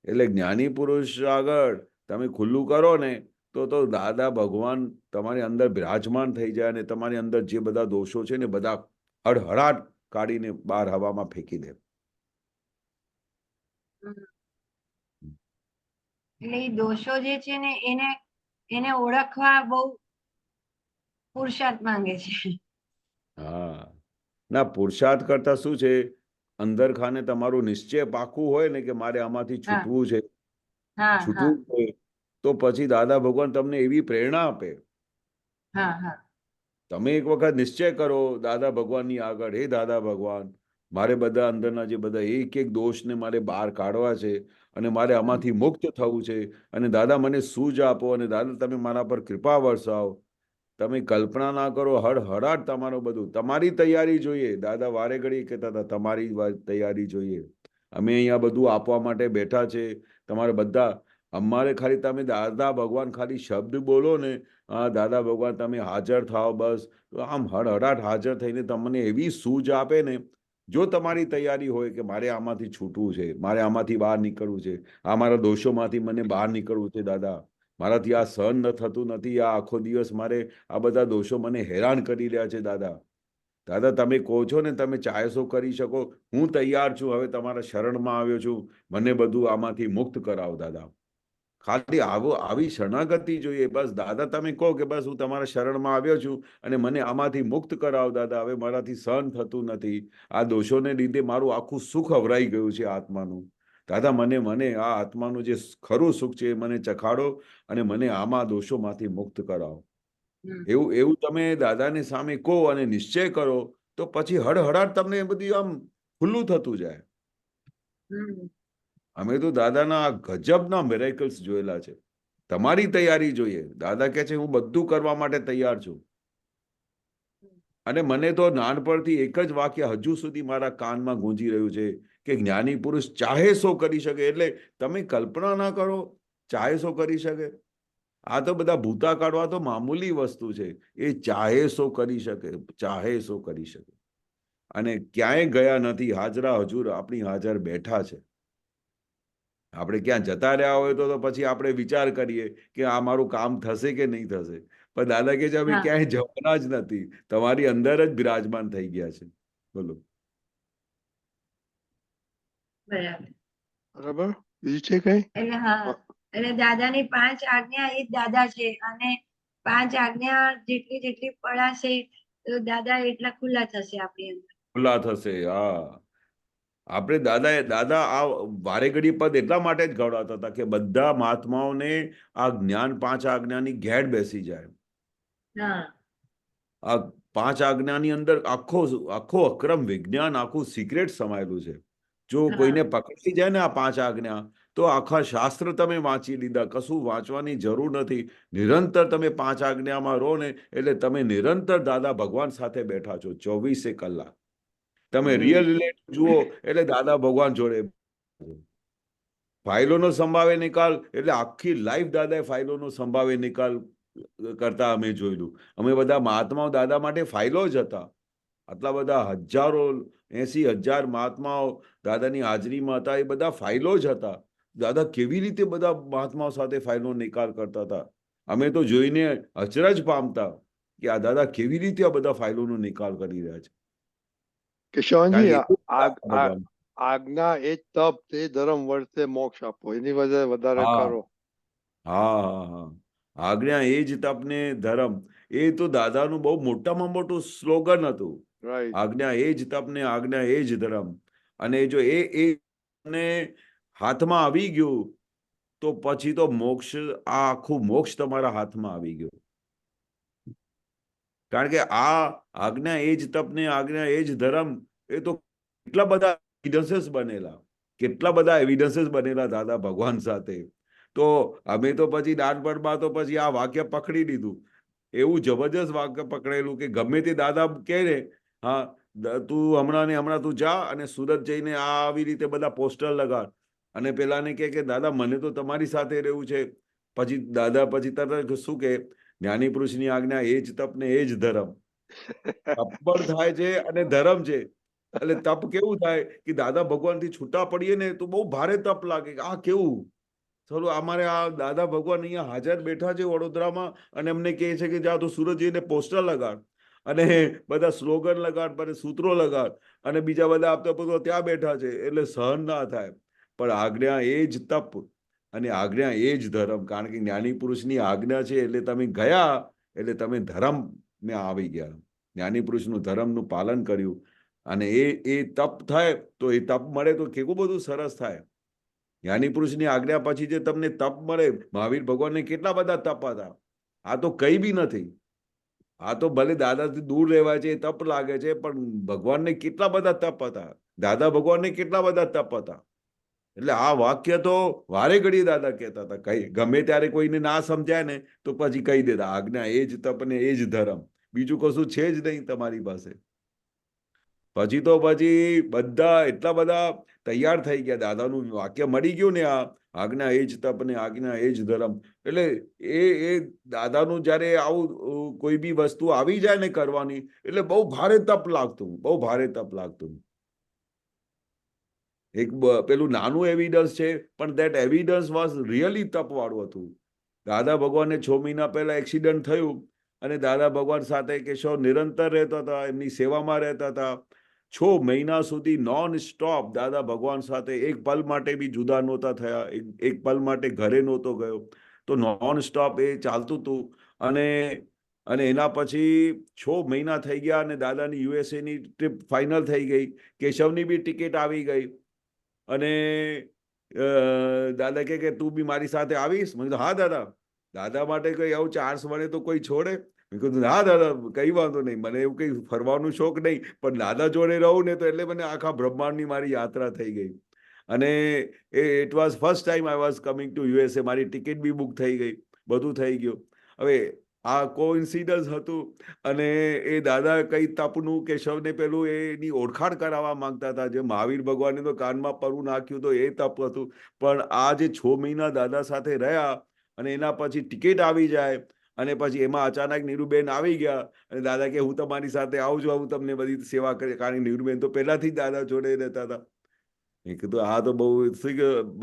એટલે જ્ઞાની પુરુષ આગળ તમે ખુલ્લું કરો ને તો દાદા ભગવાન તમારી અંદર બિરાજમાન થઈ જાય અને તમારી અંદર જે બધા દોષો છે ને બધા હળહળાટ કાઢીને બહાર હવામાં ફેંકી દે. એટલે એ દોષો જે છે ને એને એને ઓળખવા બહુ પુરુષાર્થ માંગે છે. હા, ના પુરુષાર્થ કરતા શું છે, અંદર ખાને તમારું નિશ્ચય પાકું હોય ને કે મારે આમાંથી હા છૂટવું છે, હા હા છૂટવું છે, તો પછી દાદા ભગવાન તમને એવી પ્રેરણા આપે. હા હા તમે એક વખત નિશ્ચય કરો દાદા ભગવાનની આગળ, હે દાદા ભગવાન, મારે બધા અંદરના જે બધા એક એક દોષને મારે બહાર કાઢવા છે અને મારે આમાંથી મુક્ત થવું છે, અને દાદા મને સૂઝ આપો, અને દાદા તમે મારા પર કૃપા વરસાવો. તમે કલ્પના ના કરો, હળહળાટ તમારું બધું, તમારી તૈયારી જોઈએ. દાદા વારે ઘડી કહેતા હતા તમારી તૈયારી જોઈએ. અમે અહીંયા બધું આપવા માટે બેઠા છે. તમારે બધા, અમારે ખાલી તમે દાદા ભગવાન ખાલી શબ્દ બોલો ને, હા દાદા ભગવાન તમે હાજર થાઓ, બસ તો આમ હળહળાટ હાજર થઈને તમને એવી સૂઝ આપે ને. જો તમારી તૈયારી હોય કે મારે આમાંથી છૂટવું છે, મારે આમાંથી બહાર નીકળવું છે, આ મારા દોષોમાંથી મને બહાર નીકળવું છે, દાદા મારાથી આ સહન થતું નથી, આ આખો દિવસ મારે આ બધા દોષો મને હેરાન કરી રહ્યા છે, દાદા. દાદા તમે કહો છો ને તમે ચાહેશો કરી શકો, હું તૈયાર છું, હવે તમારા શરણમાં આવ્યો છું, મને બધું આમાંથી મુક્ત કરાવો દાદા. ખાલી આવી શરણાગતિ જોઈએ, બસ દાદા તમે કહો કે બસ હું તમારા શરણમાં આવ્યો છું અને મને આમાંથી મુક્ત કરાવો દાદા, હવે મારાથી સહન થતું નથી, આ દોષોને લીધે મારું આખું સુખ અવરાઈ ગયું છે આત્માનું. દાદા મને મને આ આત્માનું જે ખરું સુખ છે એ મને ચખાડો અને મને આમાં દોષોમાંથી મુક્ત કરાવો. એવું એવું તમે દાદાની સામે કહો અને નિશ્ચય કરો, તો પછી હળહળાટ તમને એ બધી આમ ખુલ્લું થતું જાય. અમે તો દાદાના આ ગજબના મિરેકલ્સ જોયેલા છે. તમારી તૈયારી જોઈએ. દાદા કહે છે હું બધું કરવા માટે તૈયાર છું. અને મને તો નાનપણથી એક જ વાક્ય હજુ સુધી મારા કાનમાં ગૂંજી રહ્યું છે કે જ્ઞાની પુરુષ ચાહે સો કરી શકે. એટલે તમે કલ્પના ના કરો, ચાહે સો કરી શકે. આ તો બધા ભૂતા કાઢવા તો મામૂલી વસ્તુ છે. એ ચાહે સો કરી શકે, ચાહે સો કરી શકે. અને ક્યાંય ગયા નથી, હાજરા હજુર આપણી હાજર બેઠા છે. આપણે ક્યાં જતા રહ્યા હોય તો પછી આપણે વિચાર કરીએ કે આ મારું કામ થશે કે નહીં થશે. પણ દાદા કે છે અમે ક્યાંય જવાના જ નથી, તમારી અંદર જ બિરાજમાન થઈ ગયા છે. બોલો. બરાબર. બરાબર. બીજું છે કઈ? એટલે હા, એટલે દાદાની 5 આજ્ઞા એ જ દાદા છે, અને 5 આજ્ઞા જેટલી જેટલી પડાશે તો દાદા એટલા ખુલ્લા થશે આપણી અંદર. ખુલ્લા થશે. હા, આપણે દાદા આ વારે ઘડી પદ એટલા માટે જ ગવડાવતા હતા કે બધા મહાત્માઓને આ જ્ઞાન 5 આજ્ઞાની ઘેડ બેસી જાય. આ 5 આજ્ઞાની અંદર આખો આખો અક્રમ વિજ્ઞાન, આખું સિક્રેટ સમાયેલું છે. જો કોઈને પકડી જાય ને આ 5 આજ્ઞા, તો આખા શાસ્ત્ર તમે વાંચી લીધા, કશું વાંચવાની જરૂર નથી. નિરંતર તમે 5 આજ્ઞામાં રહો ને, એટલે તમે નિરંતર દાદા ભગવાન સાથે બેઠા છો 24 કલાક. તમે રિયલ રિલેટિવ જુઓ એટલે દાદા ભગવાન જોડે. ફાઇલોનો સંભાવે નિકાલ એટલે આખી લાઈફ દાદાએ ફાઇલોનો સંભાવે નિકાલ કરતા અમે જોયેલું. અમે બધા મહાત્માઓ દાદા માટે ફાઇલો જ હતા. આટલા બધા હજારો 80,000 મહાત્માઓ દાદાની હાજરીમાં હતા, એ બધા ફાઇલો જ હતા. દાદા કેવી રીતે બધા મહાત્માઓ સાથે ફાઇલનો નિકાલ કરતા હતા. અમે તો જોઈને અચરજ પામતા કે આ દાદા કેવી રીતે આ બધા ફાઇલોનો નિકાલ કરી રહ્યા છે. કિશોરજી, ભગવાન. આજ્ઞા એ જ તપ, તે ધર્મ વર્તે મોક્ષ આપો, એની વજહ વધારે હા કરો. હા હા હા, આજ્ઞા એ જ તપને ધર્મ, એ તો દાદાનું બહુ મોટામાં મોટું સ્લોગન હતું. રાઈટ. આજ્ઞા એ જ તપને, આજ્ઞા એ જ ધર્મ. અને જો એ ને હાથમાં આવી ગયું તો પછી તો મોક્ષ, આ આખું મોક્ષ તમારા હાથમાં આવી ગયું. કારણ કે આ આજ્ઞા એ જ તપને, આજ્ઞા એ જ ધર્મ, એ તો કેટલા બધા એવિડન્સીસ બનેલા, કેટલા બધા એવિડન્સીસ બનેલા દાદા ભગવાન સાથે. તો અમે તો પછી નાનપણમાં તો પછી આ વાક્ય પકડી લીધું. એવું જબરજસ્ત વાક્ય પકડેલું કે ગમે તે દાદા કહે ને, હા તું હમણાં ને હમણાં તું જા અને સુરત જઈને આ આવી રીતે બધા પોસ્ટર લગાડ. અને પેલાને કે દાદા મને તો તમારી સાથે રહેવું છે. પછી દાદા પછી તરત શું કે, જ્ઞાની પુરુષની આજ્ઞા એ જ તપ ને એ જ ધર્મ. તપ પણ થાય છે અને ધર્મ છે. એટલે તપ કેવું થાય કે દાદા ભગવાનથી છૂટા પડીએ ને તો બહુ ભારે તપ લાગે કે આ કેવું. ચલો અમારે આ દાદા ભગવાન અહીંયા હાજર બેઠા છે વડોદરામાં, અને એમને કહે છે કે જા તું સુરત જઈને પોસ્ટર લગાડ અને બધા સ્લોગન લગાડ, પછી સૂત્રો લગાડ, અને બીજા બધા આપતા ત્યાં બેઠા છે એટલે સહન ના થાય. પણ આજ્ઞા એ જ તપ અને આજ્ઞા એ જ ધર્મ. કારણ કે જ્ઞાની પુરુષની આજ્ઞા છે એટલે તમે ગયા, એટલે તમે ધર્મમાં આવી ગયા. જ્ઞાની પુરુષનું ધર્મનું પાલન કર્યું અને એ તપ થાય તો એ તપ મળે તો કેવું બધું સરસ થાય. જ્ઞાની પુરુષની આજ્ઞા પછી જે તમને તપ મળે, મહાવીર ભગવાનને કેટલા બધા તપ હતા. આ તો કઈ બી નથી. આ તો ભલે દાદાથી દૂર રહેવાય છે, તપ લાગે છે, પણ ભગવાનને કેટલા બધા તપ હતા. દાદા ભગવાનને કેટલા બધા તપ હતા. એટલે આ વાક્ય તો વારે ઘડી દાદા કહેતા હતા. કઈ ગમે ત્યારે કોઈને ના સમજાય ને તો પછી કહી દેતા, આજ્ઞા એ જ તપ ને એ જ ધર્મ, બીજું કશું છે જ નહીં તમારી પાસે. પછી તો પછી બધા એટલા બધા તૈયાર થઈ ગયા. દાદાનું વાક્ય મળી ગયું ને, આ આજ્ઞા એ જ તપ ને આજ્ઞા એ જ ધર્મ. એટલે એ દાદાનું જયારે આવું કોઈ બી વસ્તુ આવી જાય ને કરવાની, એટલે બહુ ભારે તપ લાગતું, બહુ ભારે તપ લાગતું. એક પેલું નાનું એવિડન્સ છે, પણ દેટ એવિડન્સ વોઝ રિયલી તપ વાળું હતું. દાદા ભગવાનને 6 મહિના પહેલા એક્સિડન્ટ થયું અને દાદા ભગવાન સાથે કેશવ નિરંતર રહેતા હતા, એમની સેવામાં રહેતા હતા. 6 મહિના સુધી નોન સ્ટોપ દાદા ભગવાન સાથે, એક પલ માટે બી જુદા નહોતા થયા, એક પલ માટે ઘરે નહોતો ગયો. તો નોન સ્ટોપ એ ચાલતું હતું. અને એના પછી 6 મહિના થઈ ગયા અને દાદાની યુએસએની ટ્રીપ ફાઇનલ થઈ ગઈ. કેશવની બી ટિકિટ આવી ગઈ અને દાદા કે તું બી મારી સાથે આવીશ? મેં કીધું હા દાદા. દાદા માટે કઈ આવું ચાન્સ મળે તો કોઈ છોડે? મેં કીધું હા દાદા, કઈ વાંધો નહીં, મને એવું કઈ ફરવાનું શોખ નહીં, પણ દાદા જોડે રહું ને તો એટલે મને આખા બ્રહ્માંડની મારી યાત્રા થઈ ગઈ. અને it was first time I was coming to USA. મારી ટિકિટ બી બુક થઈ ગઈ, બધું થઈ ગયું. હવે આ કોઇન્સિડન્સ હતું. અને એ દાદા કઈ તપનું કેશવને પેલું એની ઓળખાણ કરાવવા માંગતા હતા. જે મહાવીર ભગવાને તો કાનમાં પરવું નાખ્યું તો એ તપ હતું. પણ આ જે 6 મહિના દાદા સાથે રહ્યા અને એના પછી ટિકિટ આવી જાય અને પછી એમાં અચાનક નીરુબેન આવી ગયા અને દાદા કે હું તમારી સાથે આવું છું, હું તમને બધી સેવા કરી. કારણ કે નીરુબેન તો પહેલાથી જ દાદા જોડે રહેતા હતા. મેં કીધું આ તો બહુ,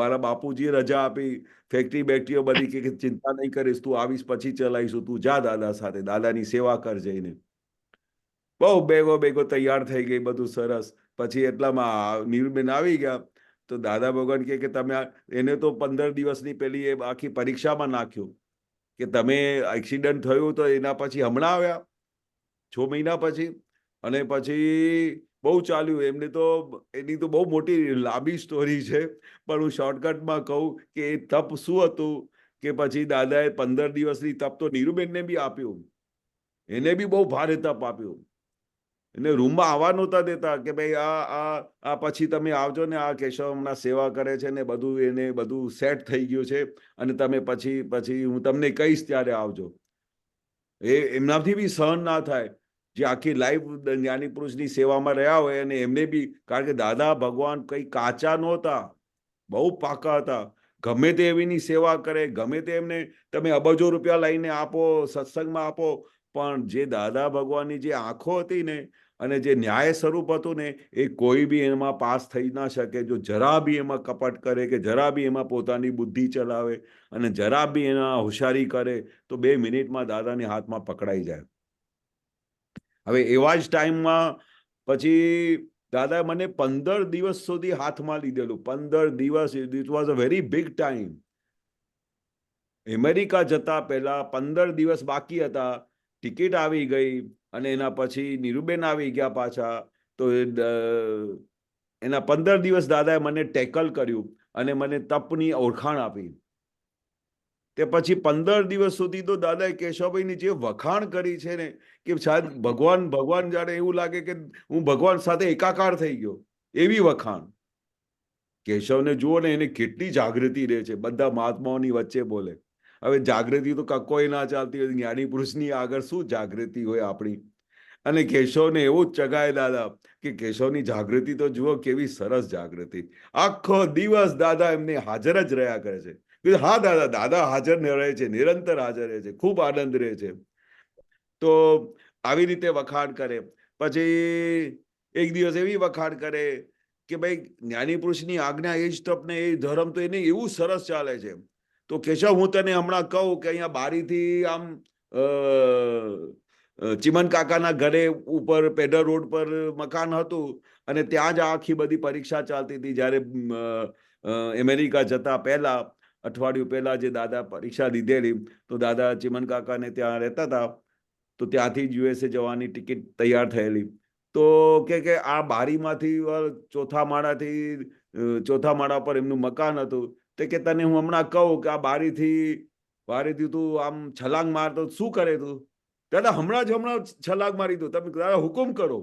મારા બાપુજીએ રજા આપી, ફેક્ટરી બેક્ટરીઓ બધી કે ચિંતા નહીં કરીશ, તું આવીશ પછી ચલાવીશું, તું જા દાદા સાથે, દાદાની સેવા કર જઈને. બહુ ભેગો તૈયાર થઈ ગઈ, બધું સરસ. પછી એટલામાં નીરુબેન આવી ગયા તો દાદા ભગવાન કે તમે એને તો 15 દિવસની પેલી એ આખી પરીક્ષામાં નાખ્યું કે તમે એક્સિડન્ટ થયું તો એના પછી હમણાં આવ્યા 6 મહિના પછી. અને પછી બહુ ચાલ્યું એમને તો. એની તો બહુ મોટી લાંબી સ્ટોરી છે, પણ હું શોર્ટકટમાં કહું કે એ તપ શું હતું કે પછી દાદાએ 15 દિવસની તપ તો નીરુબેનને બી આપ્યું. એને બી બહુ ભારે તપ આપ્યું. એને રૂમમાં આવવા નહોતા દેતા કે ભાઈ આ પછી તમે આવજો ને, આ કેશવ હમણાં સેવા કરે છે ને બધું, એને બધું સેટ થઈ ગયું છે અને તમે પછી હું તમને કહીશ ત્યારે આવજો. એમનાથી બી સહન ના થાય. જે આખી લાઈફ જ્ઞાની પુરુષની સેવામાં રહ્યા હોય અને એમને બી, કારણ કે દાદા ભગવાન કઈ કાચા નહોતા, બહુ પાકા હતા. ગમે તે એવીની સેવા કરે, ગમે તે એમને તમે અબજો રૂપિયા લઈને આપો, સત્સંગમાં આપો, પણ જે દાદા ભગવાનની જે આંખો હતી ને અને જે ન્યાય સ્વરૂપ હતું ને, એ કોઈ બી એમાં પાસ થઈ ના શકે. જો જરા બી એમાં કપટ કરે કે જરા બી એમાં પોતાની બુદ્ધિ ચલાવે અને જરા બી એના હોશિયારી કરે તો 2 મિનિટમાં દાદાની હાથમાં પકડાઈ જાય. હવે એવા જ ટાઈમમાં પછી દાદા મને 15 દિવસ સુધી હાથમાં લીધેલું. 15 દિવસ, it was a very big time. America જતા પહેલા 15 દિવસ બાકી હતા, ટિકિટ આવી ગઈ અને એના પછી નીરુબેન આવી ગયા પાછા. તો એના 15 દિવસ દાદાએ મને ટેકલ કર્યું અને મને તપની ઓળખાણ આપી. તે પછી 15 દિવસ સુધી તો દાદાએ કેશવભાઈની જે વખાણ કરી છે ને, કે શાયદ ભગવાન જાણે એવું લાગે કે હું ભગવાન સાથે એકાકાર થઈ ગયો, એવી વખાણ. કેશવને જુઓ ને, એને કેટલી જાગૃતિ રહે છે, બધા મહાત્માઓની વચ્ચે બોલે. હવે જાગૃતિ તો કક્કોય ના ચાલતી હોય, જ્ઞાની પુરુષની આગળ શું જાગૃતિ હોય આપણી. અને કેશવને એવું જ ચગાય દાદા કે કેશવની જાગૃતિ તો જુઓ કેવી સરસ જાગૃતિ. આખો દિવસ દાદા એમને હાજર જ રહ્યા કરે છે. હા દાદા, દાદા હાજર રહે છે, નિરંતર હાજર રહે છે, ખૂબ આનંદ રહે છે. તો આવી રીતે વખાણ કરે. પછી એક દિવસ એવી વખાણ કરે કે ભાઈ જ્ઞાની પુરુષની આજ્ઞા એ જ તપ ને એ ધર્મ, તો એને એવું સરસ ચાલે છે. તો કેશવ, હું તને હમણાં કહું કે અહીંયા બારીથી આમ ચિમન કાકાના ઘરે ઉપર પેડર રોડ પર મકાન હતું અને ત્યાં જ આખી બધી પરીક્ષા ચાલતી હતી જ્યારે અમેરિકા જતા પહેલા. અઠવાડિયું પહેલા જે દાદા પરીક્ષા લીધેલી, તો દાદા ચીમન કાકાને ત્યાં રહેતા હતા, તો ત્યાંથી જ યુએસએ જવાની ટિકિટ તૈયાર થયેલી. તો કે આ બારીમાંથી ચોથા માળા પર એમનું મકાન હતું. તે કે તને હું હમણાં કહું કે આ બારીથી તું આમ છલાંગ મારતો શું કરે તું? દાદા હમણાં છલાંગ મારી દો, તમે દાદા હુકુમ કરો.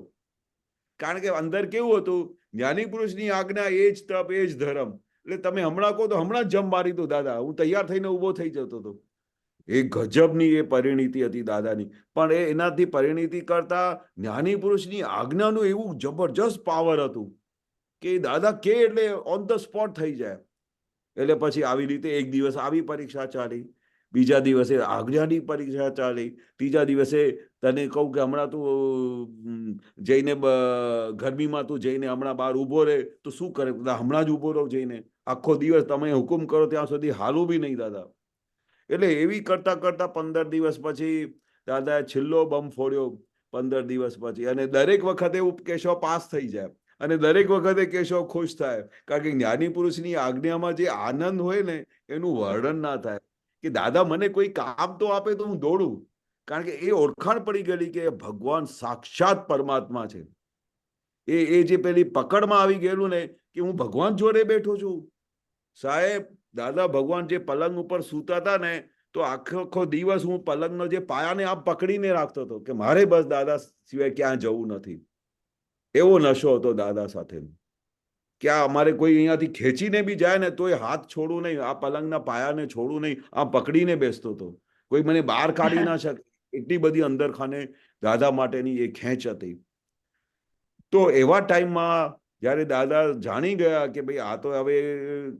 કારણ કે અંદર કેવું હતું, જ્ઞાની પુરુષની આજ્ઞા એ જ તપ એ જ ધર્મ. એટલે તમે હમણાં કહો તો હમણાં જ જમ મારી દો દાદા. હું તૈયાર થઈને ઊભો થઈ જતો હતો. એ ગજબની એ પરિણીતિ હતી દાદાની. પણ એનાથી પરિણીતિ કરતા જ્ઞાની પુરુષની આજ્ઞાનું એવું જબરજસ્ત પાવર હતું કે દાદા કે એટલે ઓન ધ સ્પોટ થઈ જાય. એટલે પછી આવી રીતે એક દિવસ આવી પરીક્ષા ચાલી, બીજા દિવસે આજ્ઞાની પરીક્ષા ચાલી, ત્રીજા દિવસે તને કહું કે હમણાં તું જઈને ગરમીમાં તું જઈને હમણાં બહાર ઊભો રહે તો શું કરે? હમણાં જ ઊભો રહો જઈને. આખો દિવસ તમે હુકુમ કરો ત્યાં સુધી હાલું બી નહીં દાદા. એટલે એવી કરતા કરતા 15 દિવસ પછી દાદાએ છેલ્લો બમ ફોડ્યો. 15 દિવસ પછી, અને દરેક વખતે કેશવ પાસ થઈ જાય અને દરેક વખતે કેશવ ખુશ થાય. કારણ કે જ્ઞાની પુરુષની આજ્ઞામાં જે આનંદ હોય ને એનું વર્ણન ના થાય. કે દાદા મને કોઈ કામ તો આપે તો હું દોડું. કારણ કે એ ઓળખાણ પડી ગયેલી કે ભગવાન સાક્ષાત પરમાત્મા છે. એ જે પેલી પકડમાં આવી ગયેલું ને કે હું ભગવાન જોડે બેઠો છું. સાહેબ, દાદા ભગવાન જે પલંગ ઉપર સૂતા હતા ને, તો આખો દિવસ હું પલંગનો જે પાયાને આમ પકડીને રાખતો હતો કે મારે બસ દાદા સિવાય ક્યાં જવું નથી. એવો નશો હતો દાદા સાથે. ક્યાં અમારે કોઈ અહીંયાથી ખેંચીને બી જાય ને તોય હાથ છોડું નહીં, આ પલંગના પાયાને છોડું નહીં, આમ પકડીને બેસતો હતો. કોઈ મને બહાર કાઢી ના શકે. એટલી બધી અંદર ખાને દાદા માટેની એ ખેંચ હતી. તો એવા ટાઈમમાં જ્યારે દાદા જાણી ગયા કે ભાઈ આ તો હવે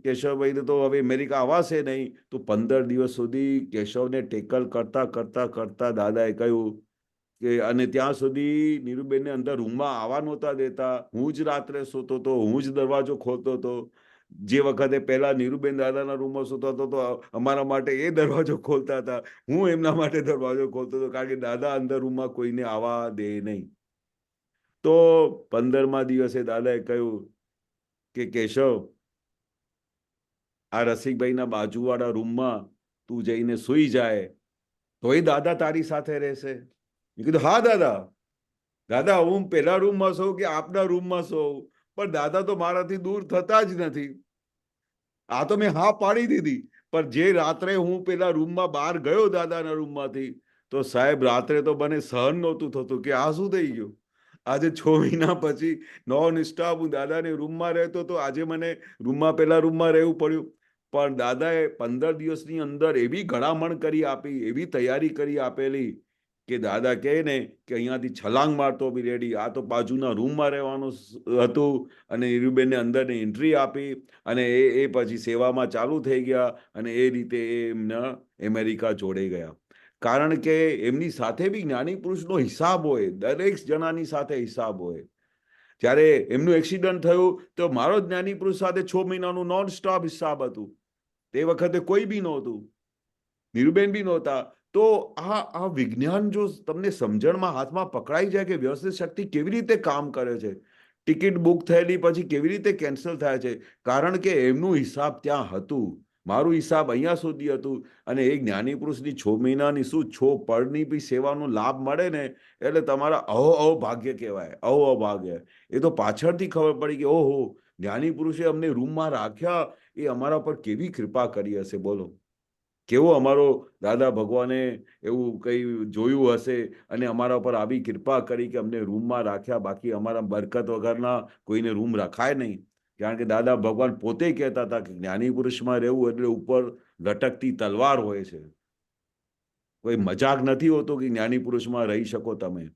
કેશવભાઈ તો હવે અમેરિકા આવાશે નહીં, તો 15 દિવસ સુધી કેશવને ટેકલ કરતા કરતા કરતા દાદાએ કહ્યું કે, અને ત્યાં સુધી નીરુબેનને અંદર રૂમમાં આવવા નહોતા દેતા. હું જ રાત્રે સૂતો હતો, હું જ દરવાજો ખોલતો હતો. જે વખતે પહેલા નીરુબેન દાદાના રૂમમાં સૂતો હતો તો અમારા માટે એ દરવાજો ખોલતા હતા, હું એમના માટે દરવાજો ખોલતો હતો. કારણ કે દાદા અંદર રૂમમાં કોઈને આવવા દે નહીં. તો 15મા દિવસે દાદાએ કહ્યું કે કેશવ, આ રસિકભાઈના બાજુવાળા રૂમમાં તું જઈને સૂઈ જાય તોય દાદા તારી સાથે રહેશે. મેં કીધું હા દાદા. દાદા હું પેલા રૂમમાં સૌ કે આપના રૂમમાં સૌ, પણ દાદા તો મારાથી દૂર થતા જ નથી. આ તો મેં હા પાડી દીધી. પણ જે રાત્રે હું પેલા રૂમમાં બહાર ગયો દાદાના રૂમમાંથી, તો સાહેબ રાત્રે તો મને સહન નહોતું થતું કે આ શું થઈ ગયું. આજે 6 મહિના પછી નોન સ્ટોપ હું દાદાને રૂમમાં રહેતો તો આજે મને પેલા રૂમમાં રહેવું પડ્યું. પણ દાદાએ 15 દિવસની અંદર એવી ગળામણ કરી આપી, એવી તૈયારી કરી આપેલી કે દાદા કહે ને કે અહીંયાથી છલાંગ મારતો બી રેડી. આ તો બાજુના રૂમમાં રહેવાનું હતું. અને નીરુબેનને અંદરની એન્ટ્રી આપી અને એ પછી સેવામાં ચાલુ થઈ ગયા અને એ રીતે એમના અમેરિકા જોડે ગયા. કારણ કે એમની સાથે બી જ્ઞાની પુરુષનો હિસાબ હોય, દરેક જણાની સાથે હિસાબ હોય. જ્યારે એમનું એક્સિડન્ટ થયું તો મારો જ્ઞાની પુરુષ સાથે 6 મહિનાનું નોન સ્ટોપ હિસાબ હતું. તે વખતે કોઈ બી નહોતું, નીરુબેન બી નહોતા. તો આ વિજ્ઞાન જો તમને સમજણમાં હાથમાં પકડાઈ જાય કે વ્યવસ્થિત શક્તિ કેવી રીતે કામ કરે છે, ટિકિટ બુક થયેલી પછી કેવી રીતે કેન્સલ થાય છે, કારણ કે એમનું હિસાબ ત્યાં હતું. મારું હિસાબ અહીંયા સુધી હતું. અને એ જ્ઞાની પુરુષની 6 મહિનાની શું 6 પળની બી સેવાનો લાભ મળે ને, એટલે તમારા અહોભાગ્ય કહેવાય. અહોભાગ્ય. એ તો પાછળથી ખબર પડી કે ઓહો, જ્ઞાની પુરુષે અમને રૂમમાં રાખ્યા, એ અમારા પર કેવી કૃપા કરી હશે. બોલો, કેવો અમારો દાદા ભગવાને એવું કઈ જોયું હશે અને અમારા પર આવી કૃપા કરી કે અમને રૂમમાં રાખ્યા. બાકી અમારા બરકત વગરના કોઈને રૂમ રખાય નહીં. કારણ કે દાદા ભગવાન પોતે કહેતા હતા કે જ્ઞાની પુરુષમાં રહેવું એટલે ઉપર લટકતી તલવાર હોય છે. કોઈ મજાક નથી હોતો કે જ્ઞાની પુરુષમાં રહી શકો તમે.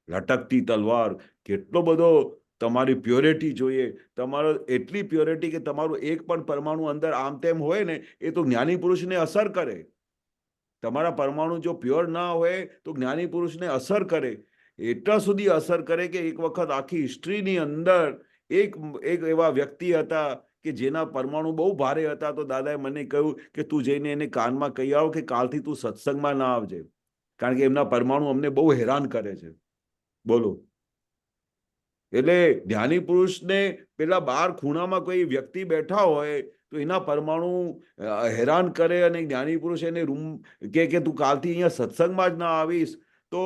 લટકતી તલવાર. કેટલો બધો તમારી પ્યોરિટી જોઈએ. તમારો એટલી પ્યોરિટી કે તમારું એક પણ પરમાણુ અંદર આમ તેમ હોય ને એ તો જ્ઞાની પુરુષને અસર કરે. તમારા પરમાણુ જો પ્યોર ના હોય તો જ્ઞાની પુરુષને અસર કરે. એટલા સુધી અસર કરે કે એક વખત આખી હિસ્ટ્રીની અંદર એક એવા વ્યક્તિ હતા કે જેના પરમાણુ બહુ ભારે હતા. તો દાદાએ મને કહ્યું કે તું જઈને એને કાનમાં કહી આવ કે કાલથી તું સત્સંગમાં ના આવજે, કારણ કે એમના પરમાણુ અમને બહુ હેરાન કરે છે. બોલો, એટલે જ્ઞાની પુરુષને પેલા બાર ખૂણામાં કોઈ વ્યક્તિ બેઠા હોય તો એના પરમાણુ હેરાન કરે અને જ્ઞાની પુરુષ એને રૂમ કે તું કાલથી અહીંયા સત્સંગમાં જ ના આવીશ તો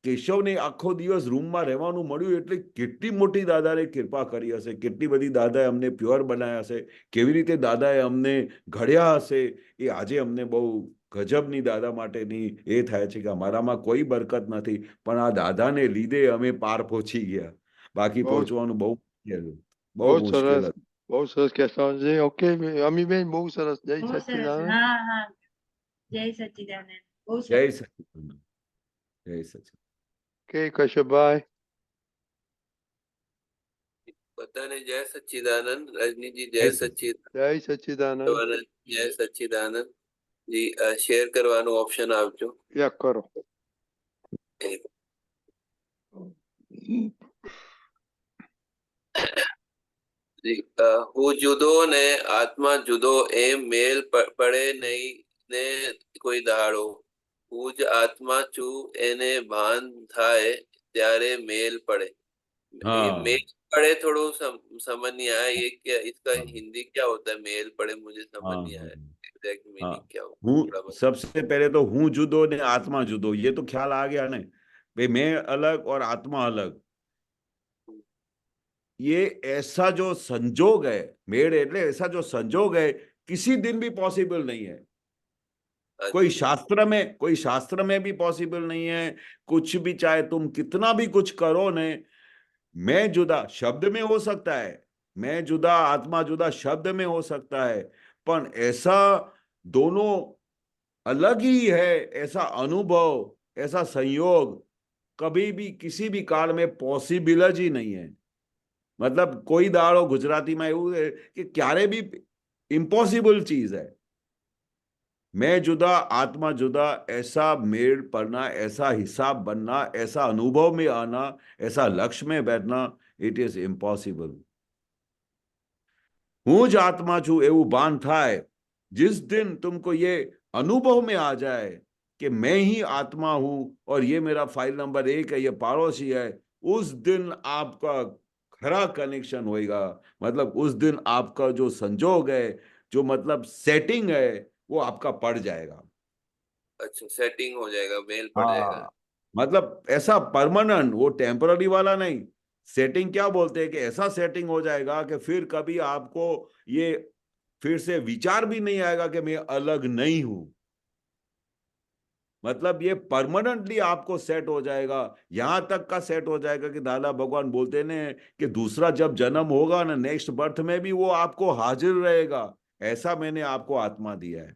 કેશવને આખો દિવસ રૂમમાં રહેવાનું મળ્યું એટલે કેટલી મોટી દાદાએ કૃપા કરી હશે, કેટલી બધી દાદાએ અમને પ્યોર બનાવ્યા હશે, કેવી રીતે દાદાએ અમને ઘડ્યા હશે, એ આજે અમને બહુ ગજબની દાદા માટેની એ થાય છે કે અમારામાં કોઈ બરકત નથી, પણ આ દાદાને લીધે અમે પાર પહોંચી ગયા, બાકી બહુ પહોંચવાનું બહુ મુશ્કેલ બહુ મુશ્કેલ સરસ હતું. બહુ સરસ કેશવજી. ઓકે અમીબેન, બહુ સરસ. જય બહુ સરસ. સચ્ચિદાનંદ. હા હા, જય સચ્ચિદાનંદ. બહુ જય સરસ. સચિદાનંદ, જય સચિદાનંદ. કે કશ્યપભાઈ. બધાને જય સચ્ચિદાનંદ. રજનીજી જય જય સચિદાનંદ. સચ્ચિદાનંદ. જય સચ્ચિદાનંદ. જય સચ્ચિદાનંદ. જી શેર કરવાનું ઓપ્શન આપજો. યા કરો. જી હું જુદો ને આત્મા જુદો એમ મેલ પડે નહીં ને કોઈ દાડો. હું જ આત્મા છું એને ભાન થાય ત્યારે मेल पड़े. ये हाँ मेल पड़े थोड़ा समझ नहीं आया, ये क्या इसका हाँ हिंदी क्या होता है? मेल पड़े मुझे समझ हाँ नहीं हाँ आया एग्जैक्ट हाँ मीनिंग क्या होता है, हूँ थोड़ा बता। सबसे पहले तो हूँ जुदो ने आत्मा जुदो, ये तो ख्याल आ गया ने भाई, मैं अलग और आत्मा अलग। ये ऐसा जो संजोग है, मेड़ એટલે ऐसा जो संजोग है किसी दिन भी पॉसिबल नहीं है। कोई शास्त्र में भी पॉसिबल नहीं है। कुछ भी चाहे तुम कितना भी कुछ करो ने, मैं जुदा शब्द में हो सकता है, मैं जुदा आत्मा जुदा शब्द में हो सकता है, पर ऐसा दोनों अलग ही है, ऐसा अनुभव, ऐसा संयोग कभी भी किसी भी काल में पॉसिबल જ नहीं है। मतलब कोई दाड़ो गुजराती में એવું है कि क्यारे भी इम्पॉसिबल चीज है। मैं जुदा आत्मा जुदा, ऐसा मेल पड़ना, ऐसा हिसाब बनना, ऐसा अनुभव में आना, ऐसा लक्ष्य में बैठना, इट इज इम्पॉसिबल। हूँ ज आत्मा छू એવું ભાન થાય, जिस दिन तुमको ये अनुभव में आ जाए कि मैं ही आत्मा हूं और ये मेरा फाइल नंबर 1 है, ये पड़ोसी है, उस दिन आपका खरा कनेक्शन होएगा। मतलब उस दिन आपका जो संजोग है, जो मतलब सेटिंग है, वो आपका पड़ जाएगा। अच्छा, सेटिंग हो जाएगा, मेल पड़ जाएगा। हाँ, मतलब ऐसा परमानेंट, वो टेम्पररी वाला नहीं। सेटिंग क्या बोलते हैं कि ऐसा सेटिंग हो जाएगा कि फिर कभी आपको ये फिर से विचार भी नहीं आएगा कि मैं अलग नहीं हूं। मतलब ये परमानेंटली आपको सेट हो जाएगा, यहां तक का सेट हो जाएगा कि दादा भगवान बोलते हैं कि दूसरा जब जन्म होगा ना, नेक्स्ट बर्थ में भी वो आपको हाजिर रहेगा। ऐसा मैंने आपको आत्मा दिया है।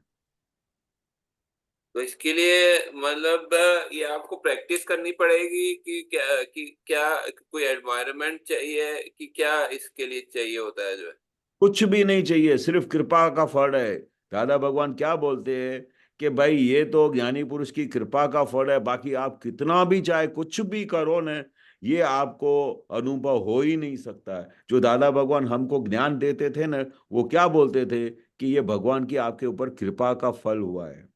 तो इसके लिए मतलब ये आपको प्रैक्टिस करनी पड़ेगी कि क्या कोई एनवायरनमेंट चाहिए कि क्या इसके लिए चाहिए होता है जो है? कुछ भी नहीं चाहिए, सिर्फ कृपा का फल है। दादा भगवान क्या बोलते हैं कि भाई ये तो ज्ञानी पुरुष की कृपा का फल है, बाकी आप कितना भी चाहे कुछ भी करो न, ये आपको अनुभव हो ही नहीं सकता है। जो दादा भगवान हमको ज्ञान देते थे ना, वो क्या बोलते थे कि ये भगवान की आपके ऊपर कृपा का फल हुआ है।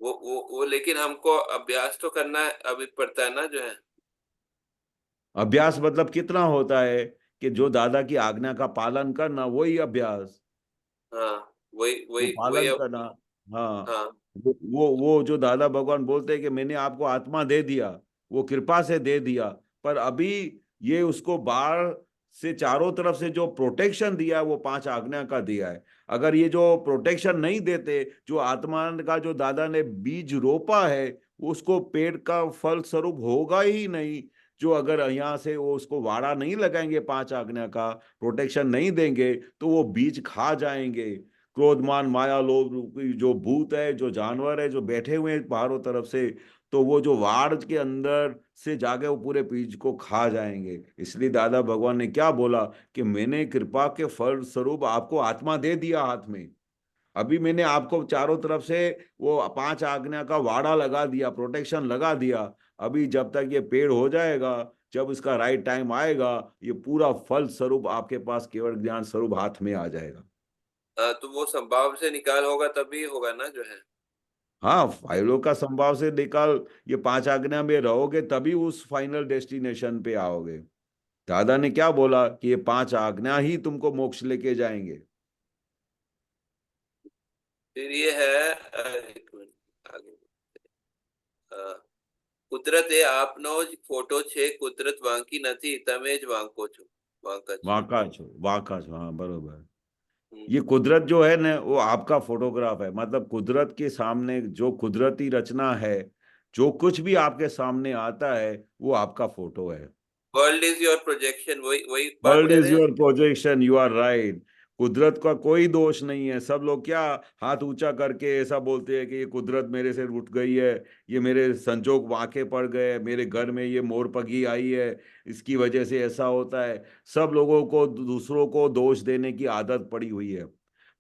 वो लेकिन हमको अभ्यास तो करना अभी पड़ता है ना जो है। अभ्यास मतलब कितना होता है कि जो दादा की आज्ञा का पालन करना, वही अभ्यास। हाँ, वही वो वही वही पालन करना। हाँ, हाँ। वो जो दादा भगवान बोलते हैं कि मैंने आपको आत्मा दे दिया, वो कृपा से दे दिया, पर अभी ये उसको बाहर से चारों तरफ से जो प्रोटेक्शन दिया है, वो 5 आज्ञा का दिया है। अगर ये जो प्रोटेक्शन नहीं देते, जो आत्मा का जो दादा ने बीज रोपा है, उसको पेड़ का फल स्वरूप होगा ही नहीं। जो अगर यहाँ से वो उसको वाड़ा नहीं लगाएंगे, 5 आज्ञा का प्रोटेक्शन नहीं देंगे, तो वो बीज खा जाएंगे। क्रोधमान माया लोभ रूपी जो भूत है, जो जानवर है, जो बैठे हुए हैं बाहरों तरफ से, तो वो जो वाड़ के अंदर से जाके वो पूरे बीज को खा जाएंगे। इसलिए दादा भगवान ने क्या बोला कि मैंने कृपा के फल स्वरूप आपको आत्मा दे दिया हाथ में। अभी मैंने आपको चारों तरफ से वो 5 आज्ञा का वाड़ा लगा दिया, प्रोटेक्शन लगा दिया। अभी जब तक ये पेड़ हो जाएगा, जब इसका राइट टाइम आएगा, ये पूरा फल स्वरूप आपके पास केवल ज्ञान स्वरूप हाथ में आ जाएगा। तो वो संभाव से निकाल होगा तभी होगा ना जो है। हाँ, फाइलों का संभाव से निकाल, ये 5 आज्ञा में रहोगे तभी उस फाइनल डेस्टिनेशन पे आओगे। दादा ने क्या बोला कि ये 5 आज्ञा ही तुमको मोक्ष लेके जाएंगे। फिर ये है एक मिनट आगे। अ, કુદરતે આપનો જ ફોટો છે, કુદરત વાંકી નથી, તમે જ વાંકો છો, વાંકા છો। वाका छो, हाँ बरोबर। हम्म, ये कुदरत जो है ना वो आपका फोटोग्राफ है, मतलब कुदरत के सामने जो कुदरती रचना है, जो कुछ भी आपके सामने आता है वो आपका फोटो है। वर्ल्ड इज योर प्रोजेक्शन, वही वही बात वर्ल्ड कह इज रहे हैं। Your projection, you are right. कुदरत का कोई दोष नहीं है। सब लोग क्या हाथ ऊंचा करके ऐसा बोलते हैं कि ये कुदरत मेरे से उठ गई है, ये मेरे संजोग वाके पड़ गए, मेरे घर में ये मोर पगी आई है, इसकी वजह से ऐसा होता है। सब लोगों को दूसरों को दोष देने की आदत पड़ी हुई है,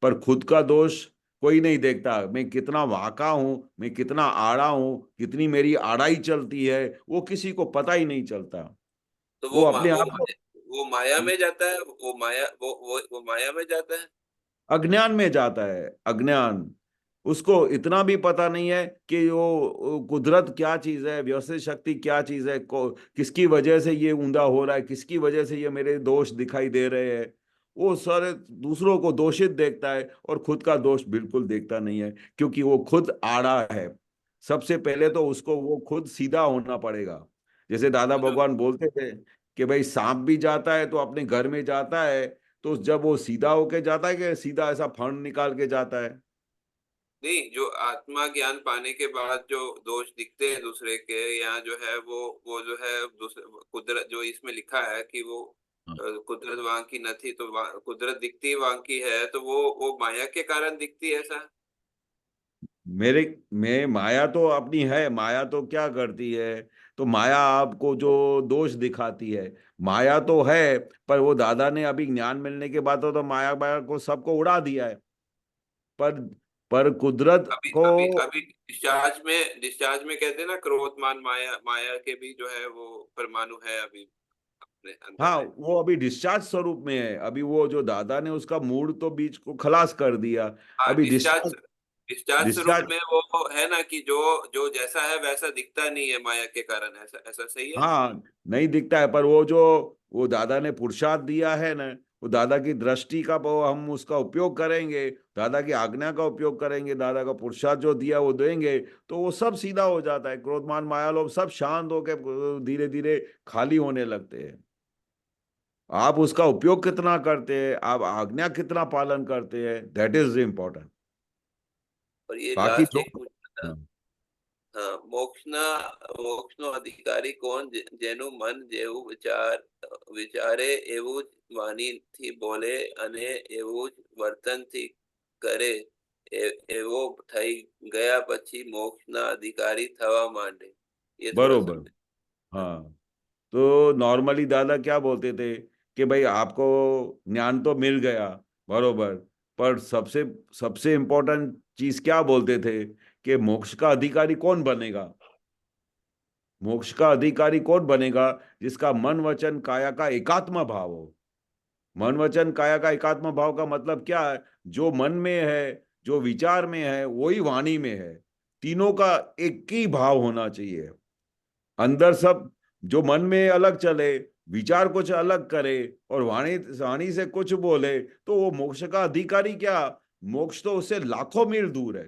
पर खुद का दोष कोई नहीं देखता। मैं कितना वाका हूं, मैं कितना आड़ा हूं, कितनी मेरी आड़ाई चलती है, वो किसी को पता ही नहीं चलता। तो वो वो अपने आप को वो माया में जाता है, वो माया वो माया में जाता है। अज्ञान में जाता है। अज्ञान, उसको इतना भी पता नहीं है कि वो कुदरत क्या चीज है, व्यवसाय शक्ति क्या चीज है, किसकी वजह से ये ऊंधा हो रहा है, किसकी वजह से ये मेरे दोष दिखाई दे रहे हैं। वो सारे दूसरों को दोषित देखता है और खुद का दोष बिल्कुल देखता नहीं है, क्योंकि वो खुद आड़ा है। सबसे पहले तो उसको वो खुद सीधा होना पड़ेगा। जैसे दादा तो जो भगवान बोलते थे कि भाई सांप भी जाता है तो अपने घर में जाता है, तो जब वो सीधा होके जाता है कि सीधा ऐसा फण निकाल के जाता है। नहीं, जो आत्मा ज्ञान पाने के बाद जो दोष दिखते हैं दूसरे के, यहाँ जो है वो जो है दूसरे कुदरत जो इसमें लिखा है कि वो हाँ। कुदरत वांकी नहीं, तो कुदरत दिखती वांकी है, तो वो माया के कारण दिखती है ऐसा। मेरे में माया तो अपनी है। माया तो क्या करती है, तो माया आपको जो दोष दिखाती है, माया तो है। पर वो दादा ने अभी ज्ञान मिलने के बाद तो माया माया को सबको उड़ा दिया है। पर पर कुदरत अभी को, अभी अभी डिस्चार्ज में कहते हैं ना, क्रोधमान माया माया के भी जो है वो परमाणु है अभी अपने अंदर हाँ में। वो अभी डिस्चार्ज स्वरूप में है। अभी वो जो दादा ने उसका मूड तो बीच को खलास कर दिया। हाँ, अभी डिस्चार्ज डिस्चार्ज डिस्चार्ज स्वरूप डिस्चार्ज में वो है ना कि जो जो जैसा है वैसा दिखता नहीं है माया के कारण, ऐसा ऐसा सही है। हाँ नहीं दिखता है। पर वो जो वो दादा ने पुरुषार्थ दिया है ना, वो दादा की दृष्टि का वो हम उसका उपयोग करेंगे, दादा की आज्ञा का उपयोग करेंगे, दादा का पुरुषार्थ जो दिया वो देंगे, तो वो सब सीधा हो जाता है। क्रोधमान माया लोभ सब शांत होके धीरे धीरे खाली होने लगते हैं। आप उसका उपयोग कितना करते हैं, आप आज्ञा कितना पालन करते हैं, दैट इज इम्पोर्टेंट। और ये बाकी लास्ट जो एक पूछना था। हाँ, हाँ, મોક્ષનો અધિકારી કોણ? જેનું મન જેવું વિચારે એવું જ વાણીથી બોલે અને એવું જ વર્તનથી કરે, એવો થઈ ગયા પછી મોક્ષના અધિકારી થવા માંડે। ये थोड़ा बरोबर। समझे। हाँ, हाँ, तो नॉर्मली दादा क्या बोलते थे कि भाई आपको ज्ञान तो मिल गया, बरोबर, पर सबसे सबसे इम्पोर्टेंट चीज क्या बोलते थे कि मोक्ष का अधिकारी कौन बनेगा। मोक्ष का अधिकारी कौन बनेगा, जिसका मन वचन काया का एकात्म भाव हो। मन वचन काया का एकात्म भाव का मतलब क्या है, जो मन में है, जो विचार में है, वही वाणी में है। तीनों का एक ही भाव होना चाहिए। अंदर सब जो मन में अलग चले, विचार कुछ अलग करे और वाणी वाणी से कुछ बोले, तो वो मोक्ष का अधिकारी क्या, मोक्ष तो उससे लाखों मील दूर है।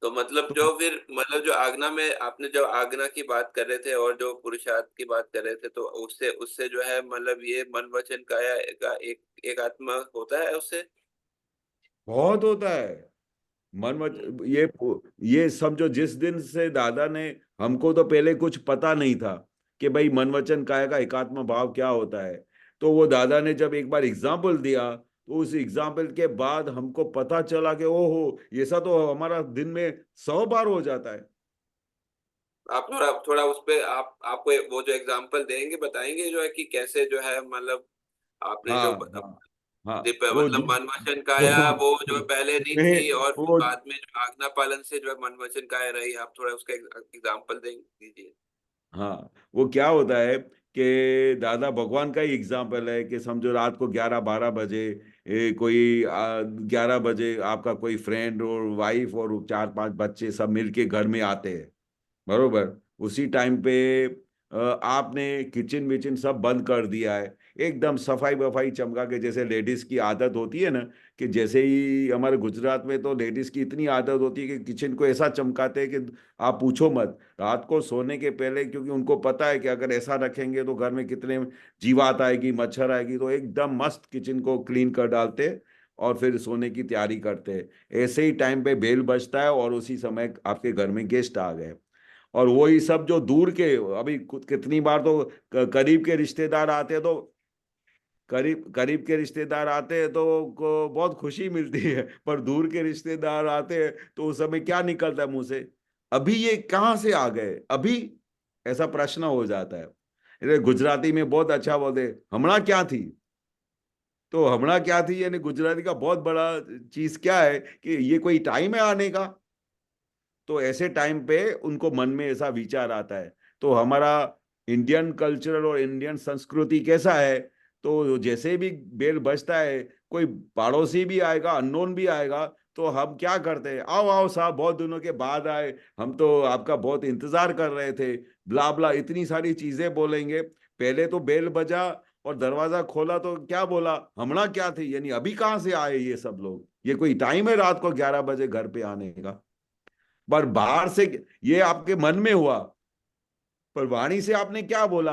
तो मतलब तो जो आज्ञा में आपने जो आज्ञा की बात कर रहे थे और जो पुरुषार्थ की बात कर रहे थे, तो उससे उससे जो है मतलब ये मन वचन काया का एक आत्मा होता है उससे। बहुत होता है। मन हम्म, मत ये समझो, जिस दिन से दादा ने, हमको तो पहले कुछ पता नहीं था कि भाई मन वचन काया का एकात्म भाव क्या होता है। तो वो दादा ने जब एक बार एग्जाम्पल दिया, तो उस एग्जाम्पल के बाद हमको पता चला कि ओहो, ऐसा तो हमारा दिन में 100 बार हो जाता है। आप थोड़ा थोड़ा उस पे आपको वो जो एग्जांपल देंगे, बताएंगे जो है कि कैसे जो है मतलब आपने जो हाँ हाँ हाँ। वो मतलब मन वचन काया वो वो जो पहले नहीं मैं थी और फिर वो बाद में जो आज्ञा पालन से जो है मन वचन काया रही, आप थोड़ा उसका एग्जांपल दीजिए। हाँ, वो क्या होता है कि दादा भगवान का ही एग्जाम्पल है कि समझो रात को 11-12 बजे कोई 11 बजे आपका कोई फ्रेंड और वाइफ और 4-5 बच्चे सब मिलके घर में आते हैं, बरोबर। उसी टाइम पे आपने किचन विचन सब बंद कर दिया है, एकदम सफाई वफाई चमका के, जैसे लेडीज की आदत होती है ना, कि जैसे ही हमारे गुजरात में तो लेडीज की इतनी आदत होती है कि किचन को ऐसा चमकाते हैं कि आप पूछो मत, रात को सोने के पहले, क्योंकि उनको पता है कि अगर ऐसा रखेंगे तो घर में कितने जीवात आएगी, मच्छर आएगी, तो एकदम मस्त किचन को क्लीन कर डालते हैं और फिर सोने की तैयारी करते हैं। ऐसे ही टाइम पे बेल बजता है और उसी समय आपके घर में गेस्ट आ गए। और वही सब जो दूर के, अभी कितनी बार तो करीब के रिश्तेदार आते हैं, तो करीब करीब के रिश्तेदार आते हैं तो को बहुत खुशी मिलती है, पर दूर के रिश्तेदार आते हैं तो उस समय क्या निकलता है मुंह से, अभी ये कहाँ से आ गए अभी, ऐसा प्रश्न हो जाता है। इसलिए गुजराती में बहुत अच्छा बोलते हैं, हमणा क्या थी। तो हमणा क्या थी यानी गुजराती का बहुत बड़ा चीज क्या है कि ये कोई टाइम है आने का। तो ऐसे टाइम पे उनको मन में ऐसा विचार आता है। तो हमारा इंडियन कल्चरल और इंडियन संस्कृति कैसा है, तो जैसे भी बेल बजता है, कोई पड़ोसी भी आएगा, अननोन भी आएगा, तो हम क्या करते हैं, आओ आओ साहब, बहुत दिनों के बाद आए, हम तो आपका बहुत इंतजार कर रहे थे, ब्ला ब्ला, इतनी सारी चीजें बोलेंगे। पहले तो बेल बजा और दरवाजा खोला तो क्या बोला, हमणा क्या थी, यानी अभी कहाँ से आए ये सब लोग, ये कोई टाइम है रात को 11 बजे घर पे आने का। पर बाहर से ये आपके मन में हुआ, पर वाणी से आपने क्या बोला,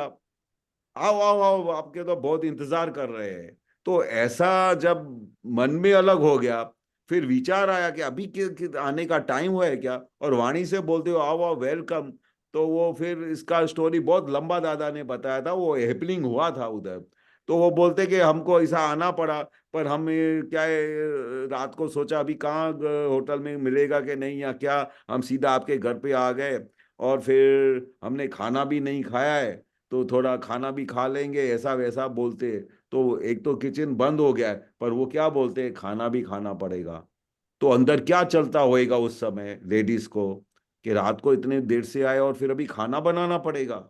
आओ आओ आओ, आपके तो बहुत इंतजार कर रहे हैं। तो ऐसा जब मन में अलग हो गया, फिर विचार आया कि अभी आने का टाइम हुआ है क्या, और वाणी से बोलते हो आओ आओ वेलकम। तो वो फिर इसका स्टोरी बहुत लंबा दादा ने बताया था, वो हैपनिंग हुआ था उधर। तो वो बोलते कि हमको ऐसा आना पड़ा, पर हम क्या है, रात को सोचा अभी कहाँ होटल में मिलेगा कि नहीं या क्या, हम सीधा आपके घर पे आ गए और फिर हमने खाना भी नहीं खाया है, तो थोड़ा खाना भी खा लेंगे, ऐसा वैसा बोलते हैं। तो एक तो किचन बंद हो गया है, पर वो क्या बोलते हैं, खाना भी खाना पड़ेगा। तो अंदर क्या चलता होएगा उस समय लेडीज को, कि रात को इतने देर से आए और फिर अभी खाना बनाना पड़ेगा।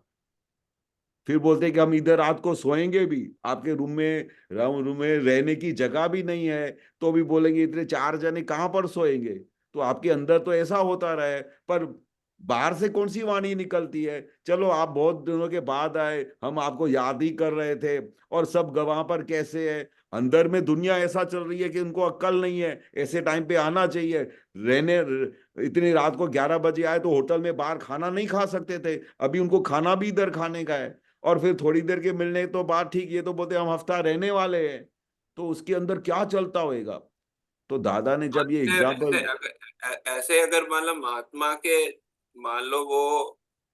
फिर बोलते हैं कि हम इधर रात को सोएंगे भी, आपके रूम में रहने की जगह भी नहीं है, तो भी बोलेंगे इतने 4 जने कहाँ पर सोएंगे। तो आपके अंदर तो ऐसा होता रहे, पर बाहर से कौन सी वाणी निकलती है, चलो आप बहुत दिनों के बाद आए, हम आपको याद ही कर रहे थे, और सब वहां पर कैसे है, अंदर में दुनिया ऐसा चल रही है कि उनको अक्ल नहीं है, ऐसे टाइम पे आना चाहिए रहने। इतनी रात को 11 बजे आए तो होटल में बाहर खाना नहीं खा सकते थे, अभी उनको खाना भी इधर खाने का है। और फिर थोड़ी देर के मिलने तो बात ठीक, ये तो बोलते हम हफ्ता रहने वाले हैं, तो उसके अंदर क्या चलता होएगा। तो दादा ने जब ये एग्जाम्पल, ऐसे अगर मतलब महात्मा के मान लो वो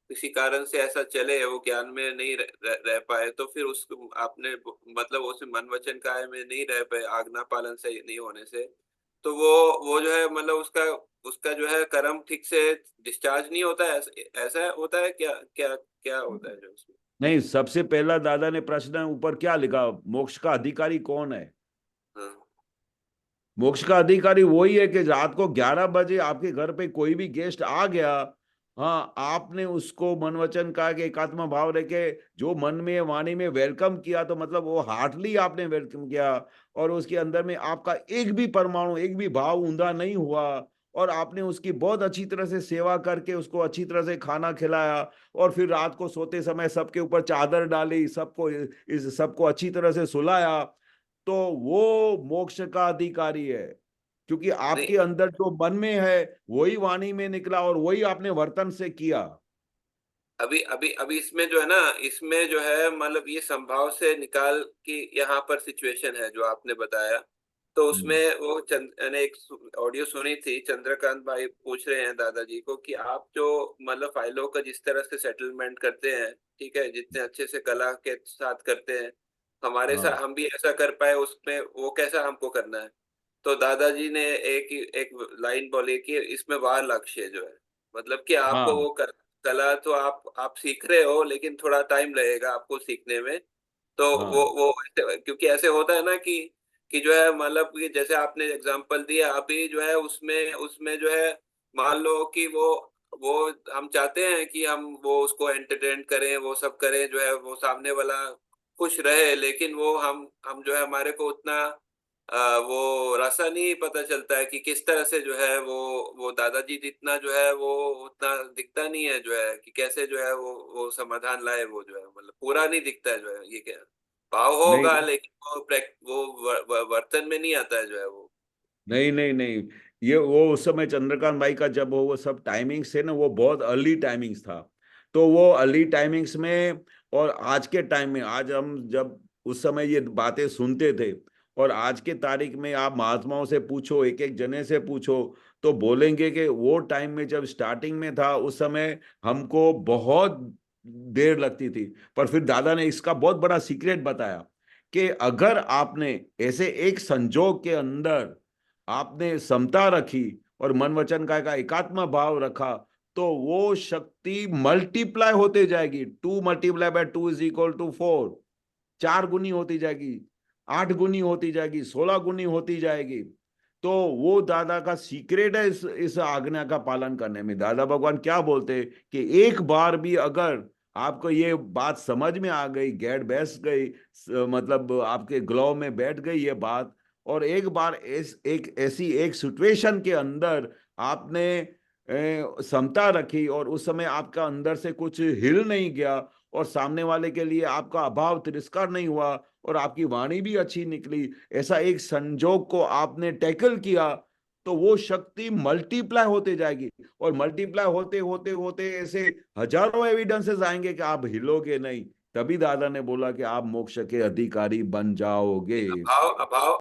किसी कारण से ऐसा चले, वो ज्ञान में नहीं रह पाए, तो फिर उसको आपने मतलब उस मन वचन काय में नहीं रह पाए, आज्ञा पालन से नहीं होने से, तो वो जो है मतलब उसका उसका जो है कर्म ठीक से डिस्चार्ज नहीं होता है, ऐसा होता है क्या, क्या क्या होता है जो उसमें। नहीं, सबसे पहला दादा ने प्रश्न ऊपर क्या लिखा, मोक्ष का अधिकारी कौन है। हाँ मोक्ष का अधिकारी वही है कि रात को 11 बजे आपके घर पे कोई भी गेस्ट आ गया, हाँ, आपने उसको मन वचन कहा कि एकात्म भाव रह के जो मन में वाणी में वेलकम किया, तो मतलब वो हार्टली आपने वेलकम किया, और उसके अंदर में आपका एक भी परमाणु, एक भी भाव ऊंधा नहीं हुआ, और आपने उसकी बहुत अच्छी तरह से सेवा करके उसको अच्छी तरह से खाना खिलाया, और फिर रात को सोते समय सबके ऊपर चादर डाली, सबको इस सबको अच्छी तरह से सुलाया, तो वो मोक्ष का अधिकारी है। क्योंकि नहीं, आपके अंदर जो मन में है वही वाणी में निकला और वही आपने वर्तन से किया। अभी अभी अभी इसमें जो है ना, इसमें जो है मतलब ये संभाव से निकाल की यहाँ पर सिचुएशन है जो आपने बताया, तो उसमें वो मैंने एक ऑडियो सुनी थी, चंद्रकांत भाई पूछ रहे हैं दादाजी को कि आप जो मतलब फाइलों का जिस तरह से सेटलमेंट करते हैं, ठीक है, जितने अच्छे से कला के साथ करते हैं, हमारे हाँ साथ हम भी ऐसा कर पाए, उसमें वो कैसा हमको करना है। तो दादाजी ने एक लाइन बोली कि इसमें वाह लक्ष्य जो है, मतलब कि आपको हाँ वो कला तो आप सीख रहे हो, लेकिन थोड़ा टाइम लगेगा आपको सीखने में। तो हाँ क्योंकि ऐसे होता है ना कि जो है मतलब कि जैसे आपने एग्जांपल दिया अभी जो है उसमें उसमें जो है मान लो कि वो वो हम चाहते हैं कि हम वो उसको एंटरटेन करें, वो सब करें, जो है वो सामने वाला खुश रहे, लेकिन वो हम जो है हमारे को उतना वो रास्ता नहीं पता चलता है कि किस तरह से जो है वो दादाजी जितना जो है वो उतना दिखता नहीं है, जो है कि कैसे जो है वो समाधान लाए, वो जो है मतलब पूरा नहीं दिखता है, जो है ये क्या भाव होगा, नहीं लेकिन वो वर्तन में नहीं आता है, जो है वो। नहीं नहीं नहीं, ये वो उस समय चंद्रकांत भाई का जब वो सब टाइमिंग्स थे ना, वो बहुत अर्ली टाइमिंग्स था। तो वो अर्ली टाइमिंग्स में और आज के टाइम में, आज हम जब उस समय ये बातें सुनते थे और आज के तारीख में आप महात्माओं से पूछो, एक एक जने से पूछो, तो बोलेंगे कि वो टाइम में जब स्टार्टिंग में था उस समय हमको बहुत देर लगती थी। पर फिर दादा ने इसका बहुत बड़ा सीक्रेट बताया कि अगर आपने ऐसे एक संजोग के अंदर आपने समता रखी और मन वचन का एकात्म भाव रखा, तो वो शक्ति मल्टीप्लाई होते जाएगी। 2 × 2 = 2 = 4, 4 गुनी होती जाएगी, 8 गुनी होती जाएगी, 16 गुनी होती जाएगी। तो वो दादा का सीक्रेट है इस आज्ञा का पालन करने में। दादा भगवान क्या बोलते हैं कि एक बार भी अगर आपको ये बात समझ में आ गई, गैड बैठ गई, मतलब आपके ग्लो में बैठ गई ये बात, और एक बार एक ऐसी एक सिचुएशन के अंदर आपने समता रखी और उस समय आपका अंदर से कुछ हिल नहीं गया और सामने वाले के लिए आपका अभाव तिरस्कार नहीं हुआ और आपकी वाणी भी अच्छी निकली, ऐसा एक संजोग को आपने टैकल किया, तो वो शक्ति मल्टीप्लाई होते जाएगी। और मल्टीप्लाई होते होते होते ऐसे हजारों एविडेंसेस आएंगे कि आप हिलोगे नहीं। तभी दादा ने बोला कि आप मोक्ष के अधिकारी बन जाओगे। अभाव अभाव